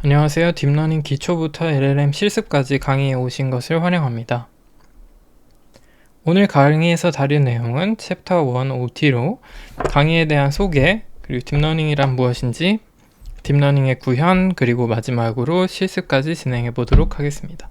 안녕하세요. 딥러닝 기초부터 LLM 실습까지 강의에 오신 것을 환영합니다. 오늘 강의에서 다룰 내용은 챕터 1 OT로 강의에 대한 소개, 그리고 딥러닝이란 무엇인지, 딥러닝의 구현, 그리고 마지막으로 실습까지 진행해 보도록 하겠습니다.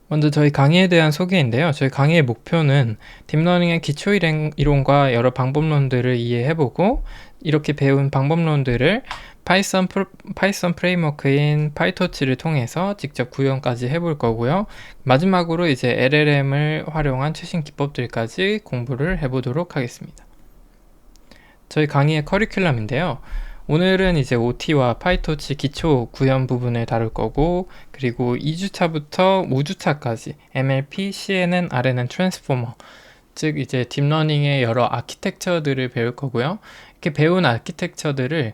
먼저 저희 강의에 대한 소개인데요. 저희 강의의 목표는 딥러닝의 기초 이론과 여러 방법론들을 이해해보고, 이렇게 배운 방법론들을 파이썬 프레임워크인 파이토치를 통해서 직접 구현까지 해볼 거고요. 마지막으로 이제 LLM을 활용한 최신 기법들까지 공부를 해보도록 하겠습니다. 저희 강의의 커리큘럼인데요. 오늘은 이제 OT와 파이토치 기초 구현 부분을 다룰 거고, 그리고 2주차부터 5주차까지 MLP, CNN, RNN 트랜스포머, 즉 이제 딥러닝의 여러 아키텍처들을 배울 거고요. 이렇게 배운 아키텍처들을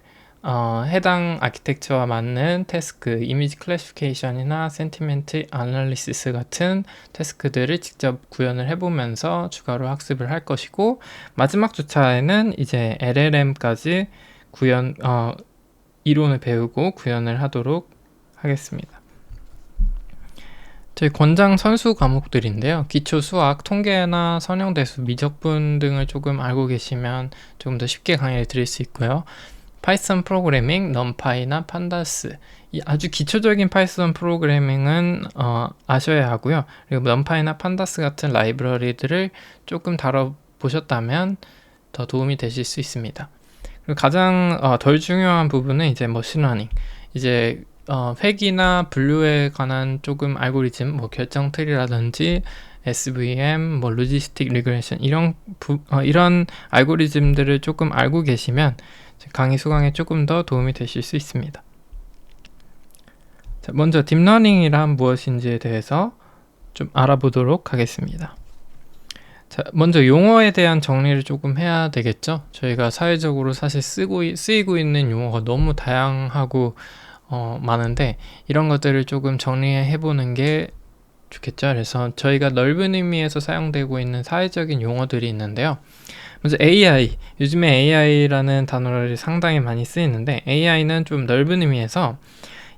해당 아키텍처와 맞는 태스크, 이미지 클래시피케이션이나 센티멘트 애널리시스 같은 태스크들을 직접 구현을 해보면서 추가로 학습을 할 것이고, 마지막 주차에는 이제 LLM까지 이론을 배우고 구현을 하도록 하겠습니다. 저희 권장 선수 과목들인데요. 기초 수학, 통계나 선형대수, 미적분 등을 조금 알고 계시면 조금 더 쉽게 강의를 드릴 수 있고요. 파이썬 프로그래밍, 넘파이나 판다스, 이 아주 기초적인 파이썬 프로그래밍은 아셔야 하고요. 그리고 넘파이나 판다스 같은 라이브러리들을 조금 다뤄보셨다면 더 도움이 되실 수 있습니다. 그리고 가장 덜 중요한 부분은 이제 머신러닝, 이제 획이나 분류에 관한 조금 알고리즘, 뭐 결정 트리라든지 SVM, 뭐 로지스틱 리그레션 이런 알고리즘들을 조금 알고 계시면 강의 수강에 조금 더 도움이 되실 수 있습니다. 자, 먼저 딥러닝이란 무엇인지에 대해서 좀 알아보도록 하겠습니다. 자, 먼저 용어에 대한 정리를 조금 해야 되겠죠. 저희가 사회적으로 사실 쓰이고 있는 용어가 너무 다양하고 많은데, 이런 것들을 조금 정리해 보는 게 좋겠죠. 그래서 저희가 넓은 의미에서 사용되고 있는 사회적인 용어들이 있는데요. 먼저 AI, 요즘에 AI라는 단어를 상당히 많이 쓰이는데, AI는 좀 넓은 의미에서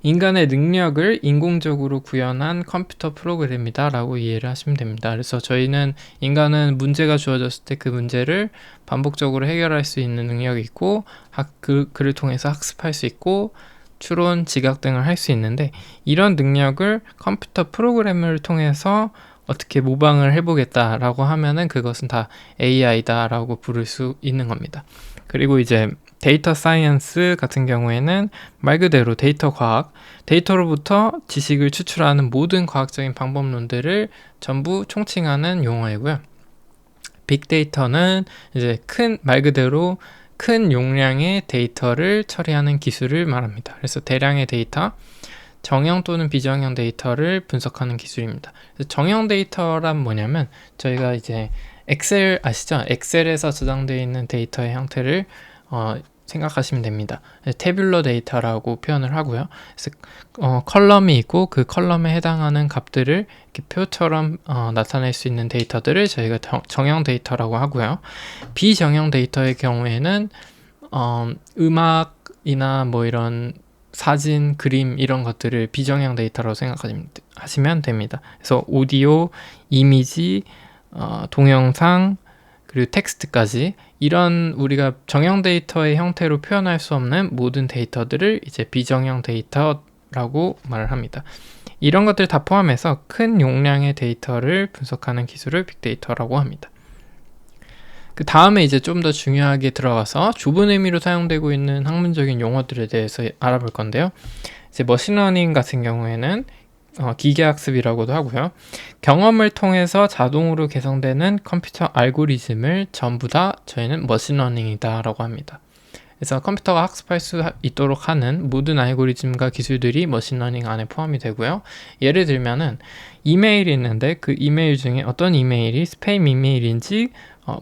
인간의 능력을 인공적으로 구현한 컴퓨터 프로그램이다 라고 이해를 하시면 됩니다. 그래서 저희는 인간은 문제가 주어졌을 때 그 문제를 반복적으로 해결할 수 있는 능력이 있고, 그를 통해서 학습할 수 있고, 추론, 지각 등을 할 수 있는데, 이런 능력을 컴퓨터 프로그램을 통해서 어떻게 모방을 해보겠다라고 하면은 그것은 다 AI다 라고 부를 수 있는 겁니다. 그리고 이제 데이터 사이언스 같은 경우에는 말 그대로 데이터 과학, 데이터로부터 지식을 추출하는 모든 과학적인 방법론들을 전부 총칭하는 용어이고요. 빅데이터는 이제 말 그대로 큰 용량의 데이터를 처리하는 기술을 말합니다. 그래서 대량의 데이터, 정형 또는 비정형 데이터를 분석하는 기술입니다. 정형 데이터란 뭐냐면, 저희가 이제 엑셀 아시죠? 엑셀에서 저장되어 있는 데이터의 형태를 생각하시면 됩니다. 태뷸러 데이터라고 표현을 하고요. 그래서 컬럼이 있고 그 컬럼에 해당하는 값들을 이렇게 표처럼 나타낼 수 있는 데이터들을 저희가 정형 데이터라고 하고요. 비정형 데이터의 경우에는 음악이나 뭐 이런 사진, 그림 이런 것들을 비정형 데이터라고 생각하시면 됩니다. 그래서 오디오, 이미지, 동영상, 그리고 텍스트까지 이런 우리가 정형 데이터의 형태로 표현할 수 없는 모든 데이터들을 이제 비정형 데이터라고 말을 합니다. 이런 것들 다 포함해서 큰 용량의 데이터를 분석하는 기술을 빅데이터라고 합니다. 그 다음에 이제 좀 더 중요하게 들어가서 좁은 의미로 사용되고 있는 학문적인 용어들에 대해서 알아볼 건데요. 이제 머신러닝 같은 경우에는 기계학습이라고도 하고요. 경험을 통해서 자동으로 개선되는 컴퓨터 알고리즘을 전부 다 저희는 머신러닝이다 라고 합니다. 그래서 컴퓨터가 학습할 수 있도록 하는 모든 알고리즘과 기술들이 머신러닝 안에 포함이 되고요. 예를 들면은 이메일이 있는데 그 이메일 중에 어떤 이메일이 스팸 이메일인지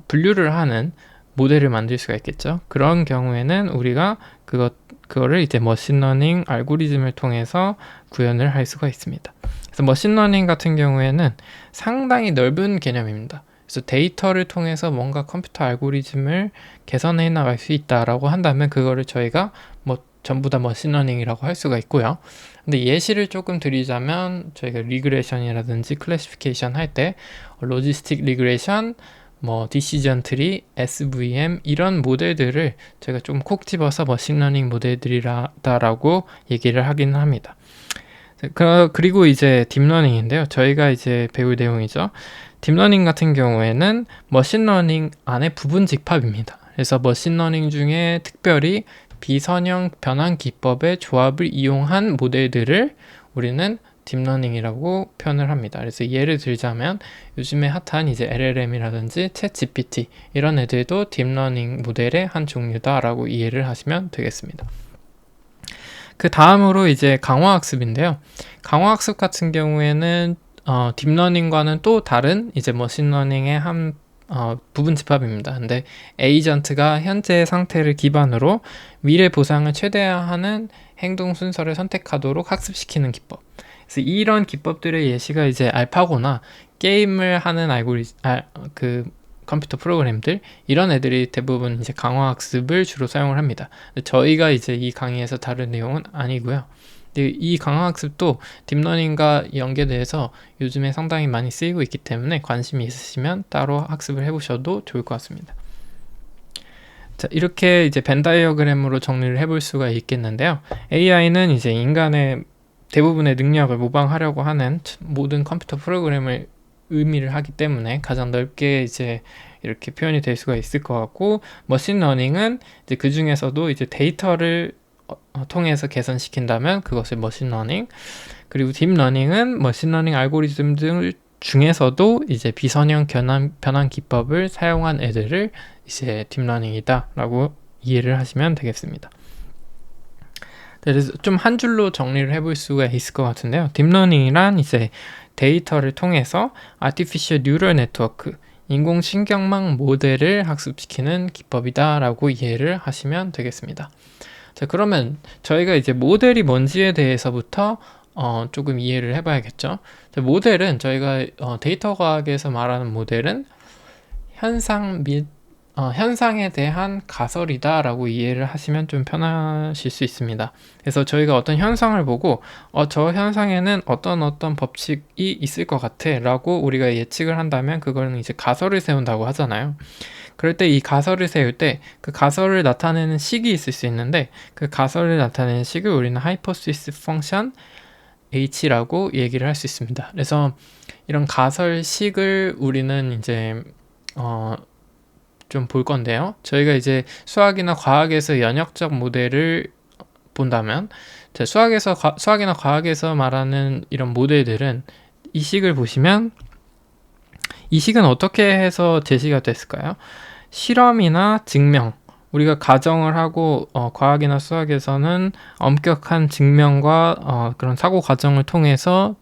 분류를 하는 모델을 만들 수가 있겠죠. 그런 경우에는 우리가 그거를 이제 머신러닝 알고리즘을 통해서 구현을 할 수가 있습니다. 그래서 머신러닝 같은 경우에는 상당히 넓은 개념입니다. 그래서 데이터를 통해서 뭔가 컴퓨터 알고리즘을 개선해 나갈 수 있다라고 한다면 그거를 저희가 뭐 전부 다 머신러닝이라고 할 수가 있고요. 근데 예시를 조금 드리자면 저희가 리그레션이라든지 클래시피케이션 할 때 로지스틱 리그레션, 뭐 디시전 트리, SVM 이런 모델들을 제가 좀 콕 집어서 머신러닝 모델들이다라고 얘기를 하긴 합니다. 그리고 이제 딥러닝인데요. 저희가 이제 배울 내용이죠. 딥러닝 같은 경우에는 머신러닝 안에 부분 집합입니다. 그래서 머신러닝 중에 특별히 비선형 변환 기법의 조합을 이용한 모델들을 우리는 딥러닝이라고 표현을 합니다. 그래서 예를 들자면 요즘에 핫한 이제 LLM이라든지 챗GPT 이런 애들도 딥러닝 모델의 한 종류다라고 이해를 하시면 되겠습니다. 그 다음으로 이제 강화학습인데요. 강화학습 같은 경우에는 딥러닝과는 또 다른 이제 머신러닝의 한 부분 집합입니다. 근데 에이전트가 현재 상태를 기반으로 미래 보상을 최대화하는 행동 순서를 선택하도록 학습시키는 기법. 그래서 이런 기법들의 예시가 이제 알파고나 게임을 하는 컴퓨터 프로그램들 이런 애들이 대부분 이제 강화학습을 주로 사용을 합니다. 저희가 이제 이 강의에서 다룬 내용은 아니고요. 이 강화학습도 딥러닝과 연계돼서 요즘에 상당히 많이 쓰이고 있기 때문에 관심이 있으시면 따로 학습을 해보셔도 좋을 것 같습니다. 자, 이렇게 이제 벤 다이어그램으로 정리를 해볼 수가 있겠는데요. AI는 이제 인간의 대부분의 능력을 모방하려고 하는 모든 컴퓨터 프로그램을 의미를 하기 때문에 가장 넓게 이제 이렇게 표현이 될 수가 있을 것 같고, 머신러닝은 이제 그 중에서도 이제 데이터를 통해서 개선시킨다면 그것을 머신러닝, 그리고 딥러닝은 머신러닝 알고리즘들 중에서도 이제 비선형 변환 기법을 사용한 애들을 이제 딥러닝이다 라고 이해를 하시면 되겠습니다. 그래서 좀 한 줄로 정리를 해볼 수가 있을 것 같은데요. 딥러닝이란 이제 데이터를 통해서 아티피셜 뉴럴 네트워크, 인공신경망 모델을 학습시키는 기법이다 라고 이해를 하시면 되겠습니다. 자, 그러면 저희가 이제 모델이 뭔지에 대해서부터 조금 이해를 해봐야겠죠. 자, 모델은 저희가 데이터 과학에서 말하는 모델은 현상에 대한 가설이다 라고 이해를 하시면 좀 편하실 수 있습니다. 그래서 저희가 어떤 현상을 보고 저 현상에는 어떤 법칙이 있을 것 같아 라고 우리가 예측을 한다면 그거는 이제 가설을 세운다고 하잖아요. 그럴 때 이 가설을 세울 때 그 가설을 나타내는 식이 있을 수 있는데 그 가설을 나타내는 식을 우리는 하이포시스 펑션 H라고 얘기를 할 수 있습니다. 그래서 이런 가설식을 우리는 이제 좀 볼 건데요. 저희가 이제 수학이나 과학에서 연역적 모델을 본다면 수학이나 과학에서 말하는 이런 모델들은 이 식을 보시면 이 식은 어떻게 해서 제시가 됐을까요? 실험이나 증명, 우리가 가정을 하고 과학이나 수학에서는 엄격한 증명과 그런 사고 과정을 통해서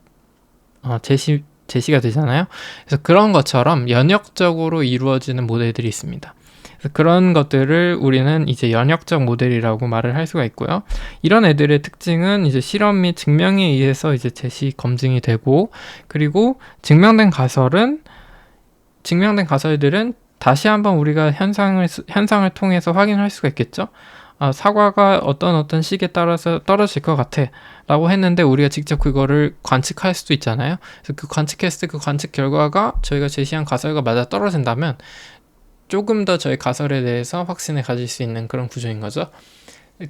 제시가 되잖아요. 그래서 그런 것처럼 연역적으로 이루어지는 모델들이 있습니다. 그래서 그런 것들을 우리는 이제 연역적 모델이라고 말을 할 수가 있고요. 이런 애들의 특징은 이제 실험 및 증명에 의해서 이제 검증이 되고, 그리고 증명된 가설들은 다시 한번 우리가 현상을 통해서 확인할 수가 있겠죠. 사과가 어떤 식에 따라서 떨어질 것 같아 라고 했는데 우리가 직접 그거를 관측할 수도 있잖아요. 그래서 그 관측했을 때 그 관측 결과가 저희가 제시한 가설과 맞아 떨어진다면 조금 더 저희 가설에 대해서 확신을 가질 수 있는 그런 구조인 거죠.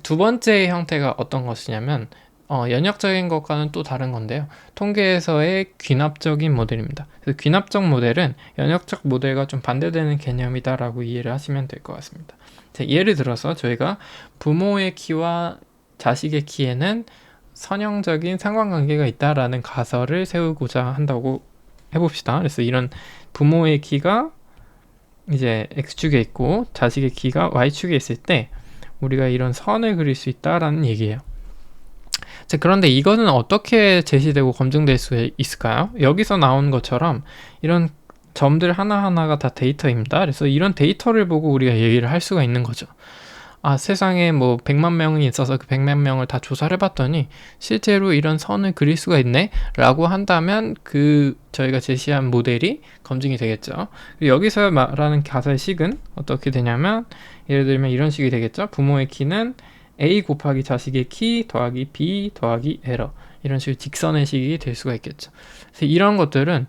두 번째 형태가 어떤 것이냐면 연역적인 것과는 또 다른 건데요. 통계에서의 귀납적인 모델입니다. 그래서 귀납적 모델은 연역적 모델과 좀 반대되는 개념이다 라고 이해를 하시면 될 것 같습니다. 자, 예를 들어서 저희가 부모의 키와 자식의 키에는 선형적인 상관관계가 있다라는 가설을 세우고자 한다고 해봅시다. 그래서 이런 부모의 키가 이제 X축에 있고 자식의 키가 Y축에 있을 때 우리가 이런 선을 그릴 수 있다라는 얘기예요. 자, 그런데 이거는 어떻게 제시되고 검증될 수 있을까요? 여기서 나온 것처럼 이런 점들 하나하나가 다 데이터입니다. 그래서 이런 데이터를 보고 우리가 얘기를 할 수가 있는 거죠. 세상에 뭐 100만 명이 있어서 그 100만 명을 다 조사를 해봤더니 실제로 이런 선을 그릴 수가 있네 라고 한다면 그 저희가 제시한 모델이 검증이 되겠죠. 여기서 말하는 가사의 식은 어떻게 되냐면, 예를 들면 이런 식이 되겠죠. 부모의 키는 A 곱하기 자식의 키 더하기 B 더하기 에러, 이런 식의 직선의 식이 될 수가 있겠죠. 그래서 이런 것들은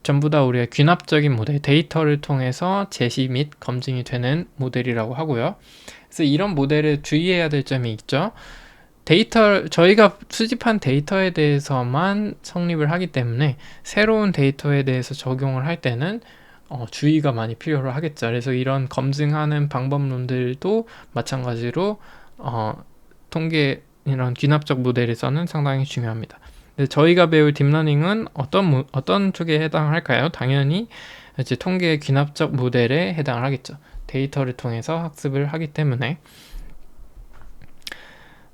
전부 다 우리가 귀납적인 모델, 데이터를 통해서 제시 및 검증이 되는 모델이라고 하고요. 그래서 이런 모델에 주의해야 될 점이 있죠. 저희가 수집한 데이터에 대해서만 성립을 하기 때문에 새로운 데이터에 대해서 적용을 할 때는 주의가 많이 필요로 하겠죠. 그래서 이런 검증하는 방법론들도 마찬가지로 통계 이런 귀납적 모델에서는 상당히 중요합니다. 저희가 배울 딥러닝은 어떤 쪽에 해당할까요? 당연히 이제 통계의 귀납적 모델에 해당을 하겠죠. 데이터를 통해서 학습을 하기 때문에.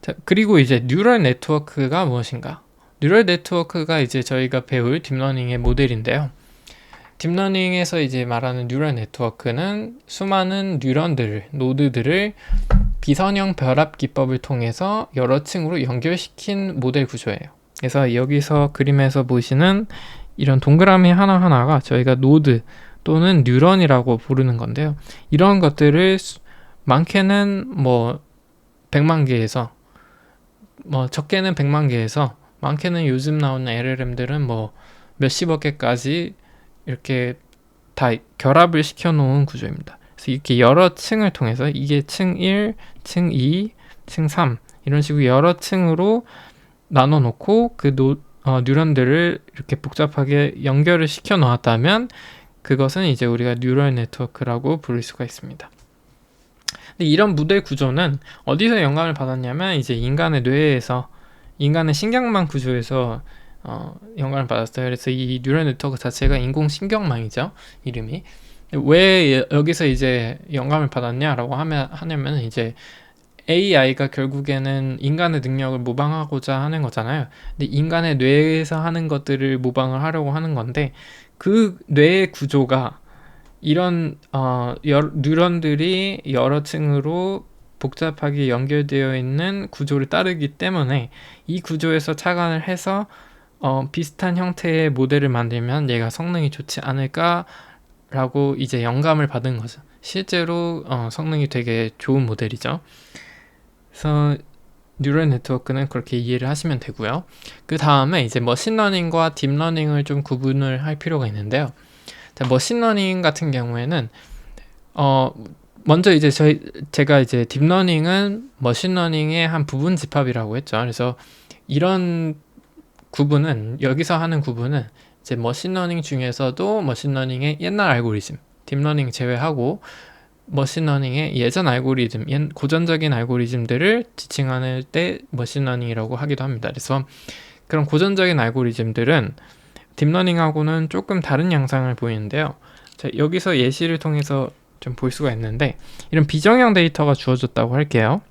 자, 그리고 이제 뉴럴 네트워크가 무엇인가? 뉴럴 네트워크가 이제 저희가 배울 딥러닝의 모델인데요. 딥러닝에서 이제 말하는 뉴럴 네트워크는 수많은 노드들을 비선형 결합 기법을 통해서 여러 층으로 연결시킨 모델 구조예요. 그래서 여기서 그림에서 보시는 이런 동그라미 하나하나가 저희가 노드 또는 뉴런이라고 부르는 건데요. 이런 것들을 많게는 뭐 100만 개에서 적게는 100만 개에서 많게는 요즘 나오는 LLM들은 뭐 몇십억 개까지 이렇게 다 결합을 시켜 놓은 구조입니다. 그래서 이렇게 여러 층을 통해서 이게 층 1, 층 2, 층 3 이런 식으로 여러 층으로 나눠 놓고 그 뉴런들을 이렇게 복잡하게 연결을 시켜 놓았다면 그것은 이제 우리가 뉴럴 네트워크라고 부를 수가 있습니다. 근데 이런 모델 구조는 어디서 영감을 받았냐면 이제 인간의 뇌에서, 인간의 신경망 구조에서 영감을 받았어요. 그래서 이 뉴럴 네트워크 자체가 인공신경망이죠, 이름이. 왜 여기서 이제 영감을 받았냐라고 하냐면 이제 AI가 결국에는 인간의 능력을 모방하고자 하는 거잖아요. 근데 인간의 뇌에서 하는 것들을 모방을 하려고 하는 건데, 그 뇌의 구조가 이런 뉴런들이 여러 층으로 복잡하게 연결되어 있는 구조를 따르기 때문에 이 구조에서 착안을 해서 비슷한 형태의 모델을 만들면 얘가 성능이 좋지 않을까라고 이제 영감을 받은 거죠. 실제로 성능이 되게 좋은 모델이죠. 그래서 뉴럴 네트워크는 그렇게 이해를 하시면 되고요. 그 다음에 이제 머신러닝과 딥러닝을 좀 구분을 할 필요가 있는데요. 머신러닝 같은 경우에는 먼저 이제 제가 이제 딥러닝은 머신러닝의 한 부분 집합이라고 했죠. 그래서 이런 구분은, 여기서 하는 구분은 이제 머신러닝 중에서도 머신러닝의 옛날 알고리즘, 딥러닝 제외하고 머신러닝의 예전 알고리즘, 고전적인 알고리즘들을 지칭하는 때 머신러닝이라고 하기도 합니다. 그래서 그런 고전적인 알고리즘들은 딥러닝하고는 조금 다른 양상을 보이는데요. 자, 여기서 예시를 통해서 좀 볼 수가 있는데, 이런 비정형 데이터가 주어졌다고 할게요.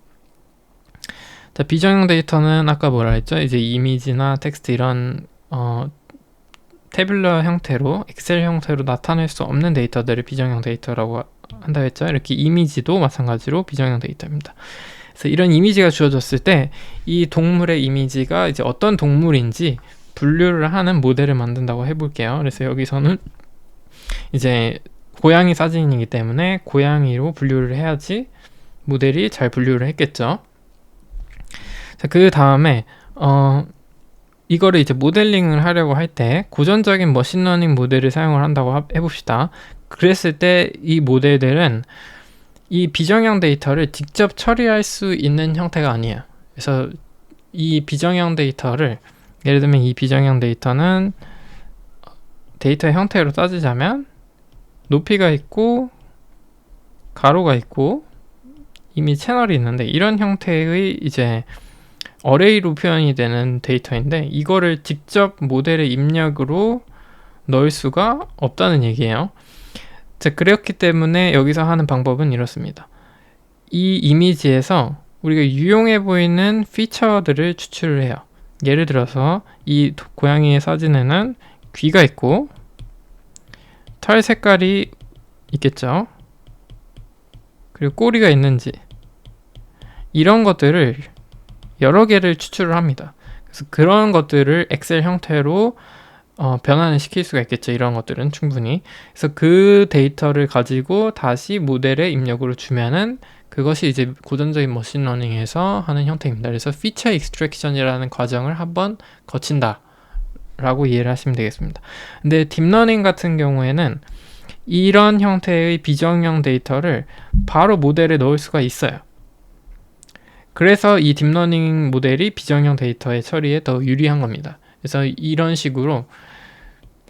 자, 비정형 데이터는 아까 뭐라 했죠? 이제 이미지나 텍스트 이런 태블러 형태로, 엑셀 형태로 나타낼 수 없는 데이터들을 비정형 데이터라고 한다 했죠. 이렇게 이미지도 마찬가지로 비정형 데이터입니다. 그래서 이런 이미지가 주어졌을 때 이 동물의 이미지가 이제 어떤 동물인지 분류를 하는 모델을 만든다고 해볼게요. 그래서 여기서는 이제 고양이 사진이기 때문에 고양이로 분류를 해야지 모델이 잘 분류를 했겠죠. 자, 그 다음에 이거를 이제 모델링을 하려고 할 때 고전적인 머신러닝 모델을 사용을 한다고 해봅시다. 그랬을 때 이 모델들은 이 비정형 데이터를 직접 처리할 수 있는 형태가 아니에요. 그래서 이 비정형 데이터를, 예를 들면 이 비정형 데이터는 데이터의 형태로 따지자면 높이가 있고 가로가 있고 이미 채널이 있는데, 이런 형태의 이제 어레이로 표현이 되는 데이터인데 이거를 직접 모델의 입력으로 넣을 수가 없다는 얘기예요. 자, 그렇기 때문에 여기서 하는 방법은 이렇습니다. 이 이미지에서 우리가 유용해 보이는 피처들을 추출을 해요. 예를 들어서 이 고양이의 사진에는 귀가 있고 털 색깔이 있겠죠. 그리고 꼬리가 있는지, 이런 것들을 여러 개를 추출을 합니다. 그래서 그런 것들을 엑셀 형태로 변환을 시킬 수가 있겠죠. 이런 것들은 충분히. 그래서 그 데이터를 가지고 다시 모델에 입력으로 주면은 그것이 이제 고전적인 머신러닝에서 하는 형태입니다. 그래서 피처 익스트랙션이라는 과정을 한번 거친다 라고 이해를 하시면 되겠습니다. 근데 딥러닝 같은 경우에는 이런 형태의 비정형 데이터를 바로 모델에 넣을 수가 있어요. 그래서 이 딥러닝 모델이 비정형 데이터의 처리에 더 유리한 겁니다. 그래서 이런 식으로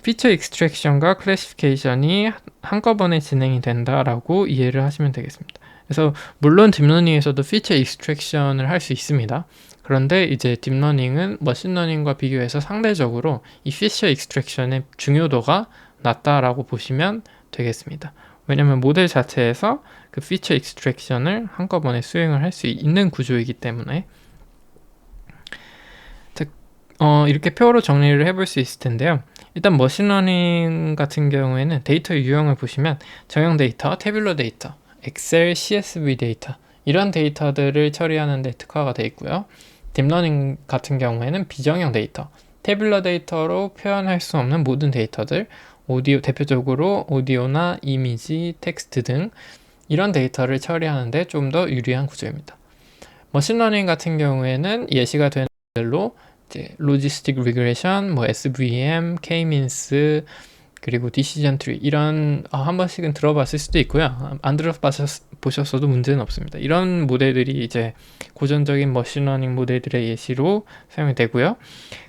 피처 익스트랙션과 클래시피케이션이 한꺼번에 진행이 된다라고 이해를 하시면 되겠습니다. 그래서 물론 딥러닝에서도 피처 익스트랙션을 할 수 있습니다. 그런데 이제 딥러닝은 머신러닝과 비교해서 상대적으로 이 피처 익스트랙션의 중요도가 낮다라고 보시면 되겠습니다. 왜냐면 모델 자체에서 그 피처 익스트랙션을 한꺼번에 수행을 할 수 있는 구조이기 때문에. 이렇게 표로 정리를 해볼 수 있을 텐데요. 일단 머신러닝 같은 경우에는 데이터 유형을 보시면 정형 데이터, 태뷸러 데이터, 엑셀, CSV 데이터 이런 데이터들을 처리하는 데 특화가 되어 있고요. 딥러닝 같은 경우에는 비정형 데이터, 태뷸러 데이터로 표현할 수 없는 모든 데이터들, 대표적으로 오디오나 이미지, 텍스트 등 이런 데이터를 처리하는데 좀 더 유리한 구조입니다. 머신러닝 같은 경우에는 예시가 되는 모델로 로지스틱 리그레션, SVM, K-means, 그리고 디시전 트리 이런 한 번씩은 들어봤을 수도 있고요. 안 들어보셨어도 문제는 없습니다. 이런 모델들이 이제 고전적인 머신러닝 모델들의 예시로 사용이 되고요.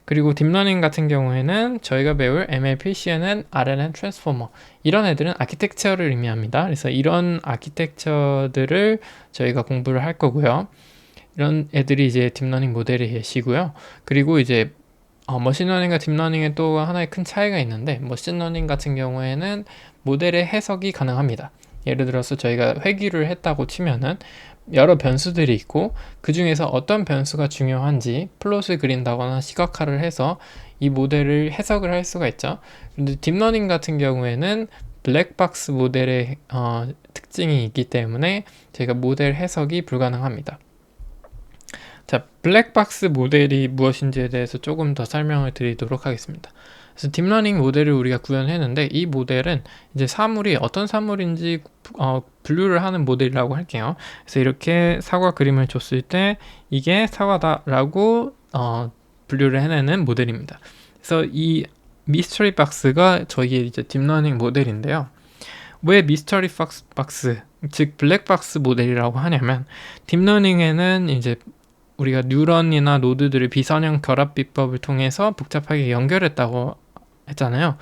그리고 딥러닝 같은 경우에는 저희가 배울 MLP, CNN, RNN, 트랜스포머 이런 애들은 아키텍처를 의미합니다. 그래서 이런 아키텍처들을 저희가 공부를 할 거고요. 이런 애들이 이제 딥러닝 모델의 예시고요. 그리고 이제 머신러닝과 딥러닝에 또 하나의 큰 차이가 있는데 머신러닝 같은 경우에는 모델의 해석이 가능합니다. 예를 들어서 저희가 회귀를 했다고 치면은 여러 변수들이 있고 그 중에서 어떤 변수가 중요한지 플롯을 그린다거나 시각화를 해서 이 모델을 해석을 할 수가 있죠. 근데 딥러닝 같은 경우에는 블랙박스 모델의 특징이 있기 때문에 저희가 모델 해석이 불가능합니다. 자, 블랙박스 모델이 무엇인지에 대해서 조금 더 설명을 드리도록 하겠습니다. 그래서 딥러닝 모델을 우리가 구현했는데 이 모델은 이제 사물이 어떤 사물인지 분류를 하는 모델이라고 할게요. 그래서 이렇게 사과 그림을 줬을 때 이게 사과다라고 분류를 해내는 모델입니다. 그래서 이 미스터리 박스가 저희의 이제 딥러닝 모델인데요. 왜 미스터리 박스, 즉 블랙박스 모델이라고 하냐면 딥러닝에는 이제 우리가 뉴런이나 노드들을 비선형 결합 비법을 통해서 복잡하게 연결했다고 했잖아요.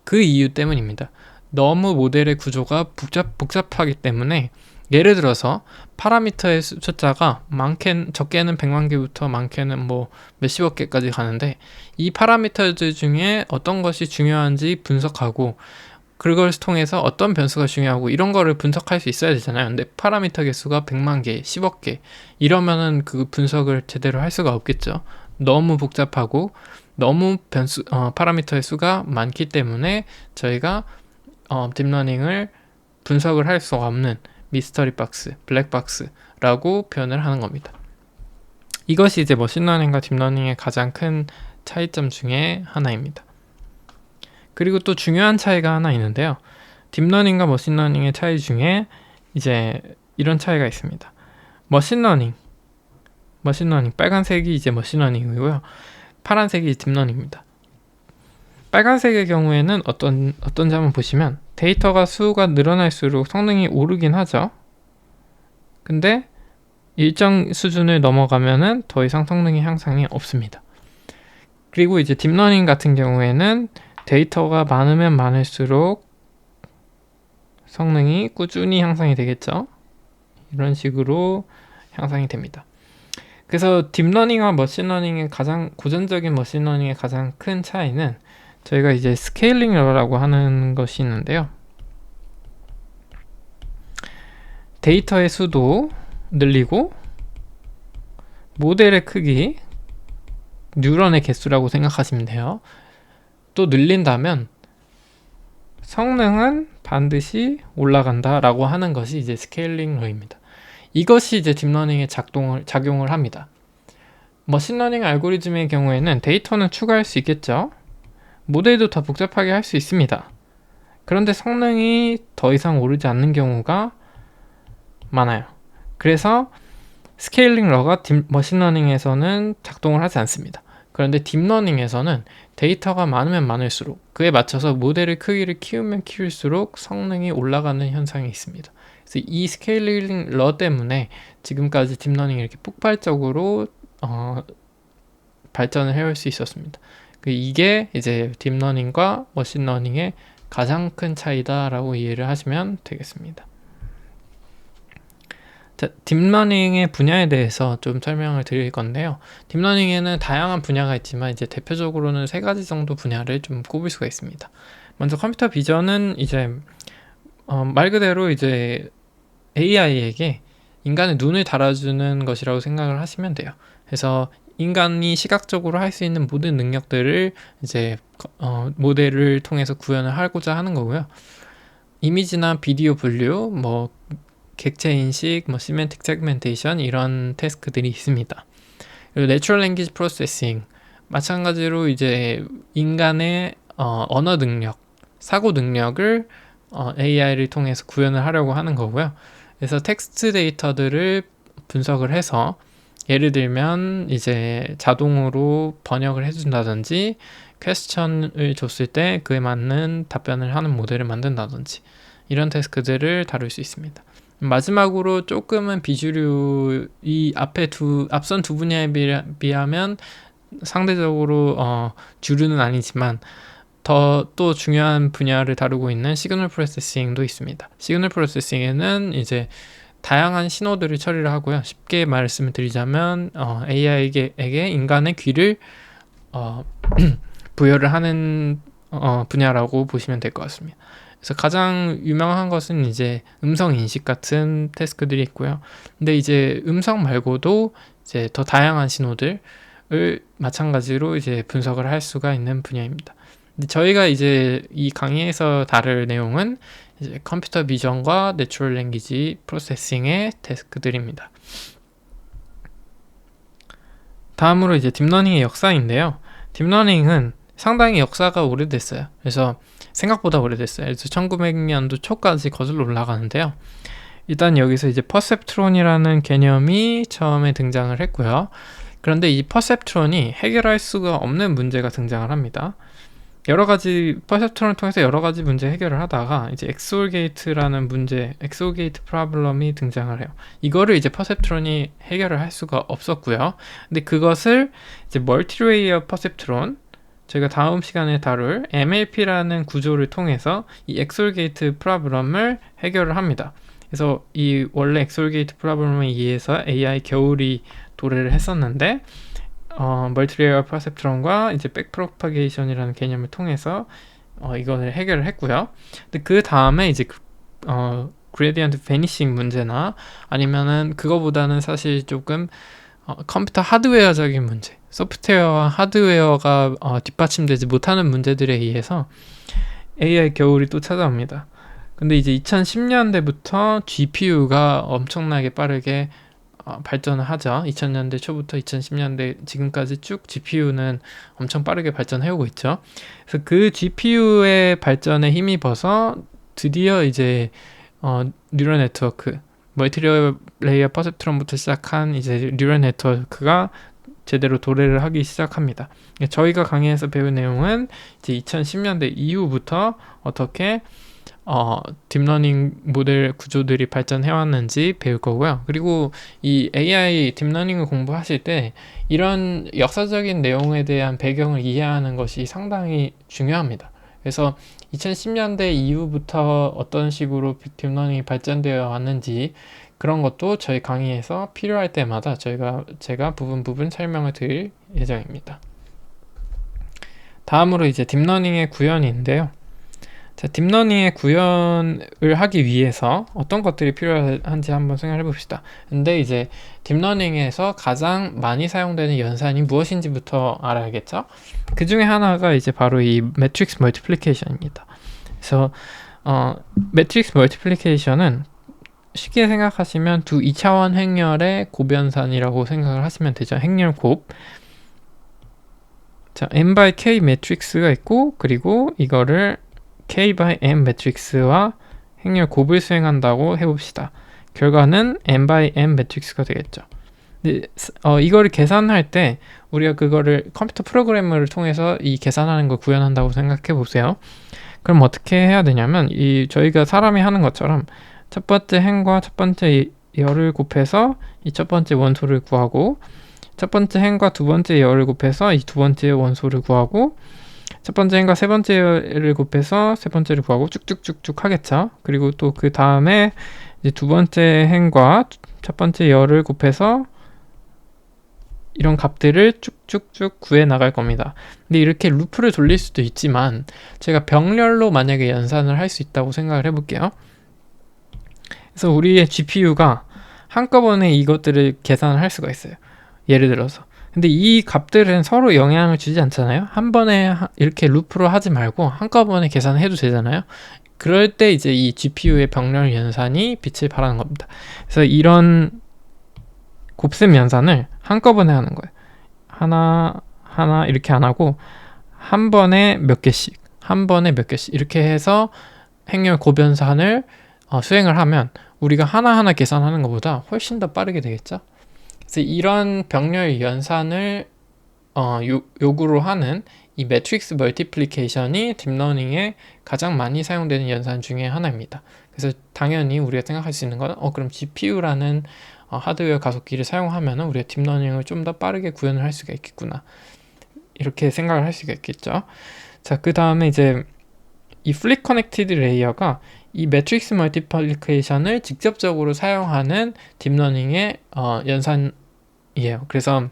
그 이유 때문입니다. 너무 모델의 구조가 복잡하기 때문에 예를 들어서 파라미터의 숫자가 적게는 100만 개부터 많게는 몇십억 개까지 가는데 이 파라미터들 중에 어떤 것이 중요한지 분석하고 그걸 통해서 어떤 변수가 중요하고 이런 거를 분석할 수 있어야 되잖아요. 근데 파라미터 개수가 100만 개, 10억 개 이러면은 그 분석을 제대로 할 수가 없겠죠. 너무 복잡하고 너무 파라미터의 수가 많기 때문에 저희가 딥러닝을 분석을 할 수가 없는 미스터리 박스, 블랙박스라고 표현을 하는 겁니다. 이것이 이제 머신러닝과 딥러닝의 가장 큰 차이점 중에 하나입니다. 그리고 또 중요한 차이가 하나 있는데요. 딥러닝과 머신러닝의 차이 중에 이제 이런 차이가 있습니다. 머신러닝 빨간색이 이제 머신러닝이고요. 파란색이 딥러닝입니다. 빨간색의 경우에는 어떤지 한번 보시면 데이터가 수가 늘어날수록 성능이 오르긴 하죠. 근데 일정 수준을 넘어가면은 더 이상 성능의 향상이 없습니다. 그리고 이제 딥러닝 같은 경우에는 데이터가 많으면 많을수록 성능이 꾸준히 향상이 되겠죠. 이런 식으로 향상이 됩니다. 그래서 딥러닝과 머신러닝의 고전적인 머신러닝의 가장 큰 차이는 저희가 이제 스케일링 러라고 하는 것이 있는데요. 데이터의 수도 늘리고 모델의 크기, 뉴런의 개수라고 생각하시면 돼요. 또 늘린다면 성능은 반드시 올라간다 라고 하는 것이 이제 스케일링 러입니다. 이것이 이제 딥러닝의 작용을 합니다. 머신러닝 알고리즘의 경우에는 데이터는 추가할 수 있겠죠. 모델도 더 복잡하게 할 수 있습니다. 그런데 성능이 더 이상 오르지 않는 경우가 많아요. 그래서 스케일링 러가 머신러닝에서는 작동을 하지 않습니다. 그런데 딥러닝에서는 데이터가 많으면 많을수록 그에 맞춰서 모델의 크기를 키우면 키울수록 성능이 올라가는 현상이 있습니다. 그래서 이 스케일링 러 때문에 지금까지 딥러닝이 이렇게 폭발적으로 발전을 해올 수 있었습니다. 이게 이제 딥러닝과 머신러닝의 가장 큰 차이다라고 이해를 하시면 되겠습니다. 자, 딥러닝의 분야에 대해서 좀 설명을 드릴 건데요. 딥러닝에는 다양한 분야가 있지만 이제 대표적으로는 3가지 정도 분야를 좀 꼽을 수가 있습니다. 먼저 컴퓨터 비전은 이제 말 그대로 이제 AI에게 인간의 눈을 달아주는 것이라고 생각을 하시면 돼요. 그래서 인간이 시각적으로 할 수 있는 모든 능력들을 이제 모델을 통해서 구현을 하고자 하는 거고요. 이미지나 비디오 분류, 뭐 객체 인식, 뭐 시멘틱 세그멘테이션 이런 태스크들이 있습니다. 그리고 내추럴 랭귀지 프로세싱 마찬가지로 이제 인간의 언어 능력, 사고 능력을 AI를 통해서 구현을 하려고 하는 거고요. 그래서 텍스트 데이터들을 분석을 해서 예를 들면 이제 자동으로 번역을 해준다든지 퀘스천을 줬을 때 그에 맞는 답변을 하는 모델을 만든다든지 이런 태스크들을 다룰 수 있습니다. 마지막으로 조금은 비주류, 이 앞선 두 분야에 비하면 상대적으로 주류는 아니지만 더 또 중요한 분야를 다루고 있는 시그널 프로세싱도 있습니다. 시그널 프로세싱에는 이제 다양한 신호들을 처리를 하고요. 쉽게 말씀을 드리자면 AI에게 인간의 귀를 부여를 하는 분야라고 보시면 될 것 같습니다. 그래서 가장 유명한 것은 이제 음성 인식 같은 태스크들이 있고요. 근데 이제 음성 말고도 이제 더 다양한 신호들을 마찬가지로 이제 분석을 할 수가 있는 분야입니다. 근데 저희가 이제 이 강의에서 다룰 내용은 이제 컴퓨터 비전과 내추럴 랭귀지 프로세싱의 태스크들입니다. 다음으로 이제 딥러닝의 역사인데요. 딥러닝은 상당히 역사가 오래됐어요. 그래서 생각보다 오래됐어요. 그래서 1900년도 초까지 거슬러 올라가는데요. 일단 여기서 이제 퍼셉트론이라는 개념이 처음에 등장을 했고요. 그런데 이 퍼셉트론이 해결할 수가 없는 문제가 등장을 합니다. 퍼셉트론을 통해서 여러 가지 문제 해결을 하다가 이제 엑소올 게이트라는 문제, 엑소올 게이트 프로블럼이 등장을 해요. 이거를 이제 퍼셉트론이 해결을 할 수가 없었고요. 근데 그것을 이제 멀티레이어 퍼셉트론, 저희가 다음 시간에 다룰 MLP라는 구조를 통해서 이 엑소올 게이트 프로블럼을 해결을 합니다. 그래서 이 원래 엑소올 게이트 프로블럼에 의해서 AI 겨울이 도래를 했었는데 멀티레이어 퍼셉트론과 이제 백프로파게이션이라는 개념을 통해서 이거를 해결을 했고요. 근데 그 다음에 이제 그레디언트 베니싱 문제나 아니면은 그거보다는 사실 조금 컴퓨터 하드웨어적인 문제, 소프트웨어와 하드웨어가 뒷받침되지 못하는 문제들에 의해서 AI 겨울이 또 찾아옵니다. 근데 이제 2010년대부터 GPU가 엄청나게 빠르게 발전을 하죠. 2000년대 초부터 2010년대 지금까지 쭉 GPU는 엄청 빠르게 발전해오고 있죠. 그래서 그 GPU의 발전에 힘입어서 드디어 이제 뉴럴 네트워크, 멀티레이어 퍼셉트론부터 시작한 이제 뉴럴 네트워크가 제대로 도래를 하기 시작합니다. 저희가 강의에서 배운 내용은 이제 2010년대 이후부터 어떻게 딥러닝 모델 구조들이 발전해왔는지 배울 거고요. 그리고 이 AI 딥러닝을 공부하실 때 이런 역사적인 내용에 대한 배경을 이해하는 것이 상당히 중요합니다. 그래서 2010년대 이후부터 어떤 식으로 딥러닝이 발전되어 왔는지 그런 것도 저희 강의에서 필요할 때마다 제가 부분 설명을 드릴 예정입니다. 다음으로 이제 딥러닝의 구현인데요. 자, 딥러닝의 구현을 하기 위해서 어떤 것들이 필요한지 한번 생각해 봅시다. 근데 이제 딥러닝에서 가장 많이 사용되는 연산이 무엇인지부터 알아야겠죠? 그 중에 하나가 이제 바로 이 매트릭스 멀티플리케이션입니다. 그래서 매트릭스 멀티플리케이션은 쉽게 생각하시면 두 2차원 행렬의 곱연산이라고 생각을 하시면 되죠. 행렬 곱. 자, n by k 매트릭스가 있고, 그리고 이거를 k by m 매트릭스와 행렬 곱을 수행한다고 해봅시다. 결과는 n by m 매트릭스가 되겠죠. 근데, 이거를 계산할 때 우리가 그거를 컴퓨터 프로그램을 통해서 이 계산하는 걸 구현한다고 생각해 보세요. 그럼 어떻게 해야 되냐면 저희가 사람이 하는 것처럼 첫 번째 행과 첫 번째 열을 곱해서 이 첫 번째 원소를 구하고, 첫 번째 행과 두 번째 열을 곱해서 이 두 번째 원소를 구하고, 첫 번째 행과 세 번째 열을 곱해서 세 번째를 구하고 쭉쭉쭉쭉 하겠죠. 그리고 또 그 다음에 이제 두 번째 행과 첫 번째 열을 곱해서 이런 값들을 쭉쭉쭉 구해 나갈 겁니다. 근데 이렇게 루프를 돌릴 수도 있지만 제가 병렬로 만약에 연산을 할 수 있다고 생각을 해볼게요. 그래서 우리의 GPU가 한꺼번에 이것들을 계산을 할 수가 있어요. 예를 들어서. 근데 이 값들은 서로 영향을 주지 않잖아요. 한 번에 이렇게 루프로 하지 말고 한꺼번에 계산해도 되잖아요. 그럴 때 이제 이 GPU의 병렬 연산이 빛을 발하는 겁니다. 그래서 이런 곱셈 연산을 한꺼번에 하는 거예요. 하나 이렇게 안 하고 한 번에 몇 개씩 이렇게 해서 행렬 곱연산을 수행을 하면 우리가 하나하나 계산하는 것보다 훨씬 더 빠르게 되겠죠. 그래서 이런 병렬 연산을 요구로 하는 이 매트릭스 멀티플리케이션이 딥러닝에 가장 많이 사용되는 연산 중에 하나입니다. 그래서 당연히 우리가 생각할 수 있는 건 그럼 GPU라는 하드웨어 가속기를 사용하면 우리가 딥러닝을 좀 더 빠르게 구현을 할 수가 있겠구나, 이렇게 생각을 할 수가 있겠죠. 자, 그 다음에 이제 이 플립 커넥티드 레이어가 이 매트릭스 멀티플리케이션을 직접적으로 사용하는 딥러닝의 연산이에요. 그래서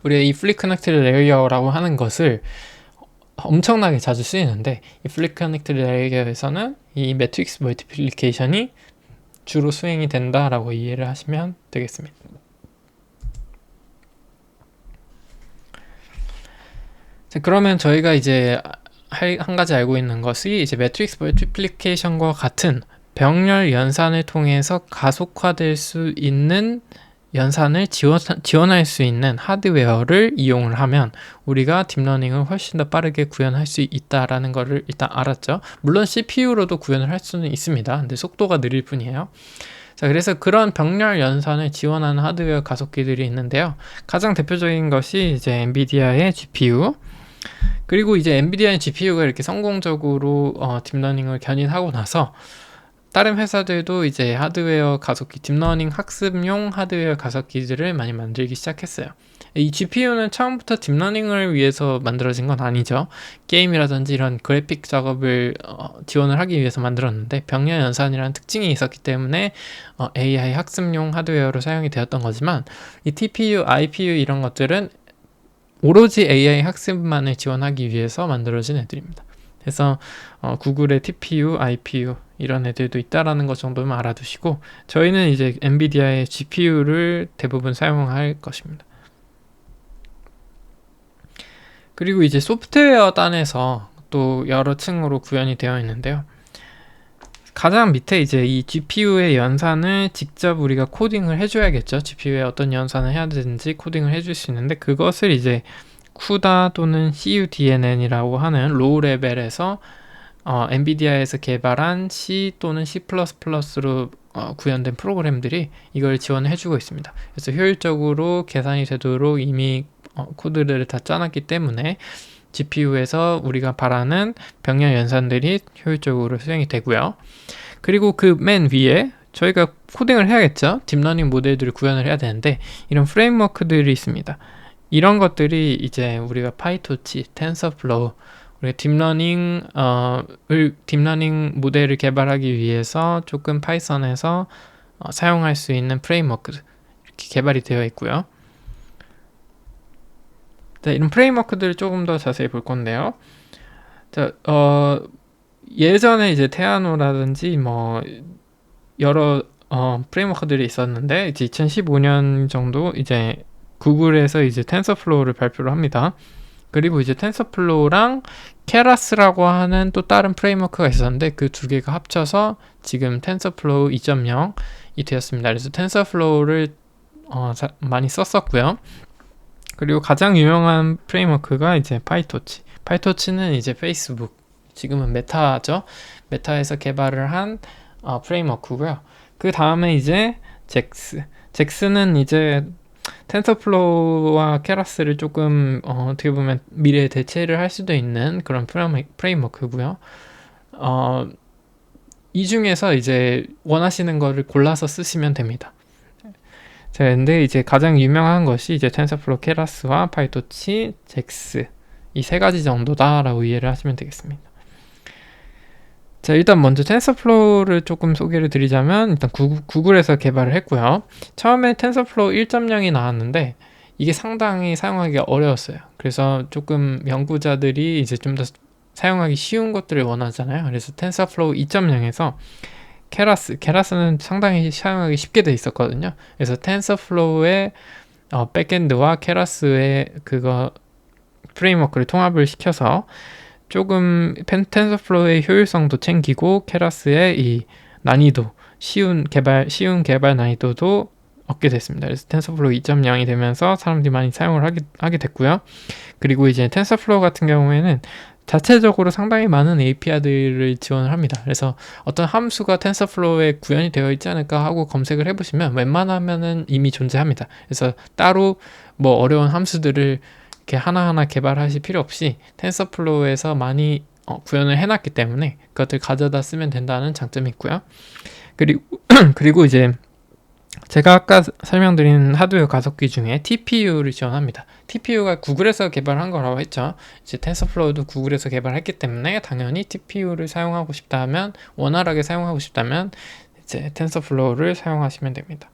우리가 이 플립 커넥티드 레이어라고 하는 것을 엄청나게 자주 쓰이는데, 이 플립 커넥티드 레이어에서는 이 매트릭스 멀티플리케이션이 주로 수행이 된다라고 이해를 하시면 되겠습니다. 자, 그러면 저희가 이제 한 가지 알고 있는 것이 이제 매트릭스 멀티플리케이션과 같은 병렬 연산을 통해서 가속화될 수 있는 연산을 지원할 수 있는 하드웨어를 이용을 하면 우리가 딥러닝을 훨씬 더 빠르게 구현할 수 있다라는 것을 일단 알았죠. 물론 CPU로도 구현을 할 수는 있습니다. 근데 속도가 느릴 뿐이에요. 자, 그래서 그런 병렬 연산을 지원하는 하드웨어 가속기들이 있는데요. 가장 대표적인 것이 이제 엔비디아의 GPU, 그리고 이제 엔비디아의 GPU가 이렇게 성공적으로 딥러닝을 견인하고 나서 다른 회사들도 이제 하드웨어 가속기, 딥러닝 학습용 하드웨어 가속기들을 많이 만들기 시작했어요. 이 GPU는 처음부터 딥러닝을 위해서 만들어진 건 아니죠. 게임이라든지 이런 그래픽 작업을 지원을 하기 위해서 만들었는데 병렬 연산이라는 특징이 있었기 때문에 AI 학습용 하드웨어로 사용이 되었던 거지만, 이 TPU, IPU 이런 것들은 오로지 AI 학습만을 지원하기 위해서 만들어진 애들입니다. 그래서 구글의 TPU, IPU 이런 애들도 있다라는 것 정도만 알아두시고, 저희는 이제 엔비디아의 GPU를 대부분 사용할 것입니다. 그리고 이제 소프트웨어 단에서 또 여러 층으로 구현이 되어 있는데요. 가장 밑에 이제 이 GPU의 연산을 직접 우리가 코딩을 해줘야겠죠. GPU에 어떤 연산을 해야 되는지 코딩을 해줄 수 있는데, 그것을 이제 CUDA 또는 CUDNN이라고 하는 로우 레벨에서 엔비디아에서 개발한 C 또는 C++로 구현된 프로그램들이 이걸 지원을 해주고 있습니다. 그래서 효율적으로 계산이 되도록 이미 코드들을 다 짜놨기 때문에 GPU에서 우리가 바라는 병렬 연산들이 효율적으로 수행이 되고요. 그리고 그 맨 위에 저희가 코딩을 해야겠죠. 딥러닝 모델들을 구현을 해야 되는데, 이런 프레임워크들이 있습니다. 이런 것들이 이제 우리가 파이토치, 텐서플로우, 우리가 딥러닝 모델을 개발하기 위해서 조금 파이썬에서 사용할 수 있는 프레임워크들 이렇게 개발이 되어 있고요. 자, 이런 프레임워크들을 조금 더 자세히 볼 건데요. 자, 예전에 이제 테아노라든지 뭐 여러 프레임워크들이 있었는데, 이제 2015년 정도 이제 구글에서 이제 텐서플로우를 발표를 합니다. 그리고 이제 텐서플로우랑 케라스라고 하는 또 다른 프레임워크가 있었는데 그 두 개가 합쳐서 지금 텐서플로우 2.0이 되었습니다. 그래서 텐서플로우를 많이 썼었고요. 그리고 가장 유명한 프레임워크가 이제 파이토치. 파이토치는 이제 페이스북, 지금은 메타죠. 메타에서 개발을 한 프레임워크고요. 그 다음에 이제 잭스. 잭스는 이제 텐서플로우와 케라스를 조금 어떻게 보면 미래에 대체를 할 수도 있는 그런 프레임워크고요. 이 중에서 이제 원하시는 거를 골라서 쓰시면 됩니다. 자, 근데 이제 가장 유명한 것이 이제 텐서플로우, 케라스와 파이토치, 잭스 이 세 가지 정도다라고 이해를 하시면 되겠습니다. 자, 일단 먼저 텐서플로우를 조금 소개를 드리자면 일단 구글에서 개발을 했고요. 처음에 텐서플로우 1.0이 나왔는데 이게 상당히 사용하기가 어려웠어요. 그래서 조금 연구자들이 이제 좀 더 사용하기 쉬운 것들을 원하잖아요. 그래서 텐서플로우 2.0에서 케라스는 상당히 사용하기 쉽게 돼 있었거든요. 그래서 텐서플로우의 백엔드와 케라스의 그거 프레임워크를 통합을 시켜서 조금 텐서플로우의 효율성도 챙기고 케라스의 이 난이도, 쉬운 개발 난이도도 얻게 됐습니다. 그래서 텐서플로우 2.0이 되면서 사람들이 많이 사용을 하게 됐고요. 그리고 이제 텐서플로우 같은 경우에는 자체적으로 상당히 많은 API들을 지원을 합니다. 그래서 어떤 함수가 텐서플로우에 구현이 되어 있지 않을까 하고 검색을 해보시면 웬만하면은 이미 존재합니다. 그래서 따로 뭐 어려운 함수들을 이렇게 하나하나 개발하실 필요 없이 텐서플로우에서 많이 구현을 해놨기 때문에 그것들 가져다 쓰면 된다는 장점이 있고요. 그리고 이제 제가 아까 설명드린 하드웨어 가속기 중에 TPU를 지원합니다. TPU가 구글에서 개발한 거라고 했죠. 이제 텐서플로우도 구글에서 개발했기 때문에 당연히 TPU를 사용하고 싶다면, 원활하게 사용하고 싶다면 이제 텐서플로우를 사용하시면 됩니다.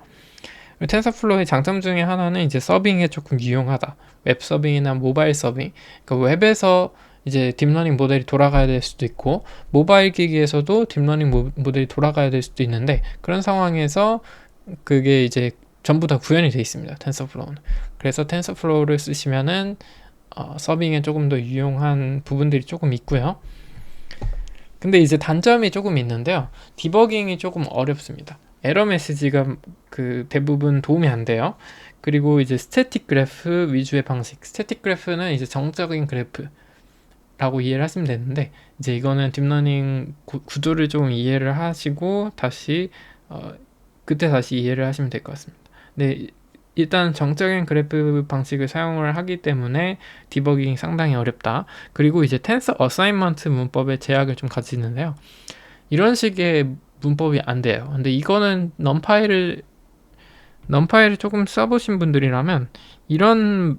텐서플로우의 장점 중에 하나는 이제 서빙에 조금 유용하다. 웹 서빙이나 모바일 서빙. 그러니까 웹에서 이제 딥러닝 모델이 돌아가야 될 수도 있고 모바일 기기에서도 딥러닝 모델이 돌아가야 될 수도 있는데 그런 상황에서 그게 이제 전부 다 구현이 되어 있습니다. 텐서플로우는. 그래서 텐서플로우를 쓰시면은 서빙에 조금 더 유용한 부분들이 조금 있고요. 근데 이제 단점이 조금 있는데요. 디버깅이 조금 어렵습니다. 에러 메시지가 그 대부분 도움이 안 돼요. 그리고 이제 스태틱 그래프 위주의 방식. 스태틱 그래프는 이제 정적인 그래프라고 이해를 하시면 되는데 이제 이거는 딥러닝 구조를 조금 이해를 하시고 그때 다시 이해를 하시면 될 것 같습니다. 네, 일단 정적인 그래프 방식을 사용을 하기 때문에 디버깅이 상당히 어렵다. 그리고 이제 텐서 어사인먼트 문법의 제약을 좀 가지는데요. 이런 식의 문법이 안 돼요. 근데 이거는 넘파이를 조금 써보신 분들이라면 이런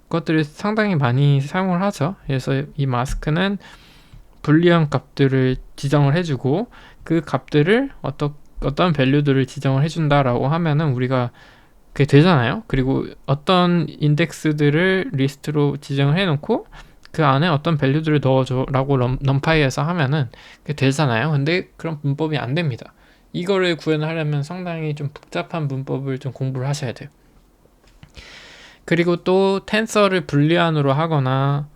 것들을 상당히 많이 사용을 하죠. 그래서 이 마스크는 불리한 값들을 지정을 해주고 그 값들을 어떤 밸류들을 지정을 해준다라고 하면은 우리가 그게 되잖아요. 그리고 어떤 인덱스들을 리스트로 지정을 해놓고 그 안에 어떤 밸류들을 넣어줘 라고 넘파이에서 하면은 그게 되잖아요. 근데 그런 문법이 안 됩니다. 이거를 구현하려면 상당히 좀 복잡한 문법을 좀 공부를 하셔야 돼요. 그리고 또 텐서를 불리안으로 하거나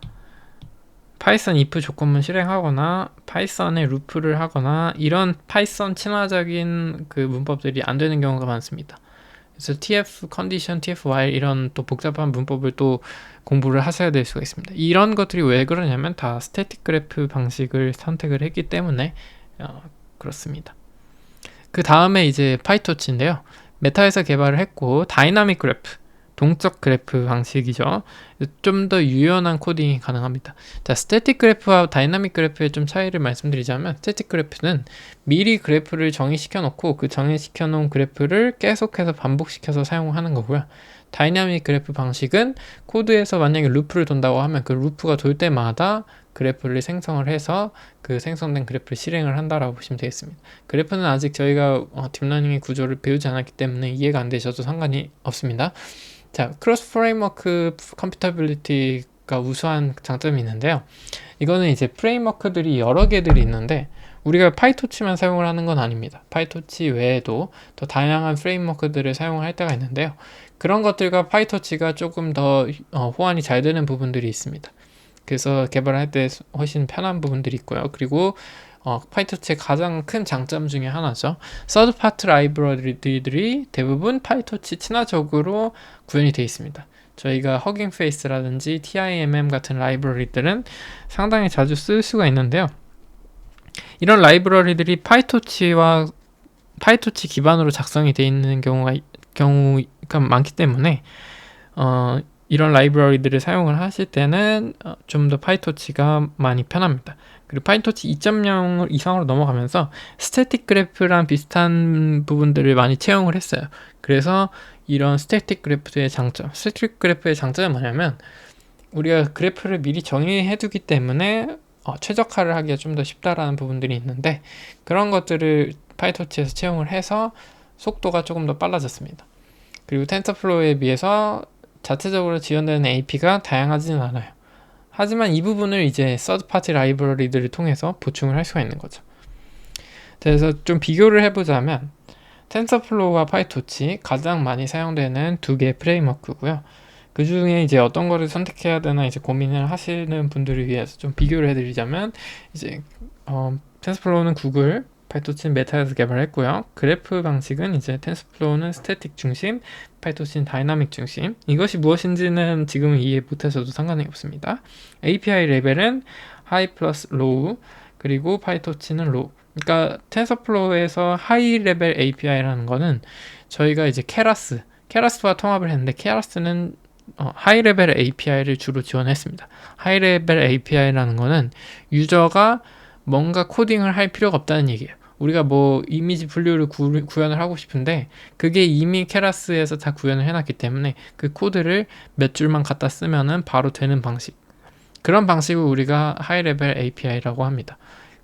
파이썬 if 조건문 실행하거나 파이썬에 루프를 하거나 이런 파이썬 친화적인 그 문법들이 안 되는 경우가 많습니다. 그래서 tf 컨디션, tf while 이런 또 복잡한 문법을 또 공부를 하셔야 될 수가 있습니다. 이런 것들이 왜 그러냐면 다 스태틱 그래프 방식을 선택을 했기 때문에 그렇습니다. 그 다음에 이제 파이토치인데요. 메타에서 개발을 했고 다이나믹 그래프, 동적 그래프 방식이죠. 좀 더 유연한 코딩이 가능합니다. 자, 스태틱 그래프와 다이나믹 그래프의 좀 차이를 말씀드리자면 스태틱 그래프는 미리 그래프를 정의시켜 놓고 그 정의시켜 놓은 그래프를 계속해서 반복시켜서 사용하는 거고요. 다이나믹 그래프 방식은 코드에서 만약에 루프를 돈다고 하면 그 루프가 돌 때마다 그래프를 생성을 해서 그 생성된 그래프를 실행을 한다라고 보시면 되겠습니다. 그래프는 아직 저희가 딥러닝의 구조를 배우지 않았기 때문에 이해가 안 되셔도 상관이 없습니다. 자, 크로스 프레임워크 컴피터빌리티가 우수한 장점이 있는데요. 이거는 이제 프레임워크들이 여러 개들이 있는데 우리가 파이토치만 사용을 하는 건 아닙니다. 파이토치 외에도 더 다양한 프레임워크들을 사용을 할 때가 있는데요. 그런 것들과 파이토치가 조금 더 호환이 잘 되는 부분들이 있습니다. 그래서 개발할 때 훨씬 편한 부분들이 있고요. 그리고 파이토치의 가장 큰 장점 중에 하나죠. 서드 파트 라이브러리들이 대부분 파이토치 친화적으로 구현이 되어 있습니다. 저희가 허깅 페이스라든지 TIMM 같은 라이브러리들은 상당히 자주 쓸 수가 있는데요. 이런 라이브러리들이 파이토치 기반으로 작성이 되어 있는 경우가 많기 때문에 이런 라이브러리들을 사용을 하실 때는 좀 더 파이토치가 많이 편합니다. 그리고 파이토치 2.0 이상으로 넘어가면서 스태틱 그래프랑 비슷한 부분들을 많이 채용을 했어요. 그래서 이런 스태틱 그래프의 장점은 뭐냐면 우리가 그래프를 미리 정의해 두기 때문에 최적화를 하기가 좀 더 쉽다라는 부분들이 있는데, 그런 것들을 파이토치에서 채용을 해서 속도가 조금 더 빨라졌습니다. 그리고 텐서플로우에 비해서 자체적으로 지원되는 AP가 다양하지는 않아요. 하지만 이 부분을 이제 서드파티 라이브러리들을 통해서 보충을 할 수가 있는 거죠. 그래서 좀 비교를 해보자면 텐서플로우와 파이토치 가장 많이 사용되는 두 개의 프레임워크고요. 그 중에 이제 어떤 거를 선택해야 되나 이제 고민을 하시는 분들을 위해서 좀 비교를 해드리자면, 이제 텐서플로우는 구글, 파이토치는 메타에서 개발했고요. 그래프 방식은 이제 텐서플로우는 스태틱 중심, 파이토치는 다이나믹 중심. 이것이 무엇인지는 지금은 이해 못해서도 상관이 없습니다. API 레벨은 하이 플러스 로우, 그리고 파이토치는 로우. 그러니까 텐서플로우에서 하이 레벨 API라는 거는 저희가 이제 케라스와 통합을 했는데, 케라스는 하이 레벨 API를 주로 지원했습니다. 하이 레벨 API라는 거는 유저가 뭔가 코딩을 할 필요가 없다는 얘기예요. 우리가 뭐 이미지 분류를 구현을 하고 싶은데 그게 이미 케라스에서 다 구현을 해놨기 때문에 그 코드를 몇 줄만 갖다 쓰면은 바로 되는 방식, 그런 방식을 우리가 하이 레벨 API라고 합니다.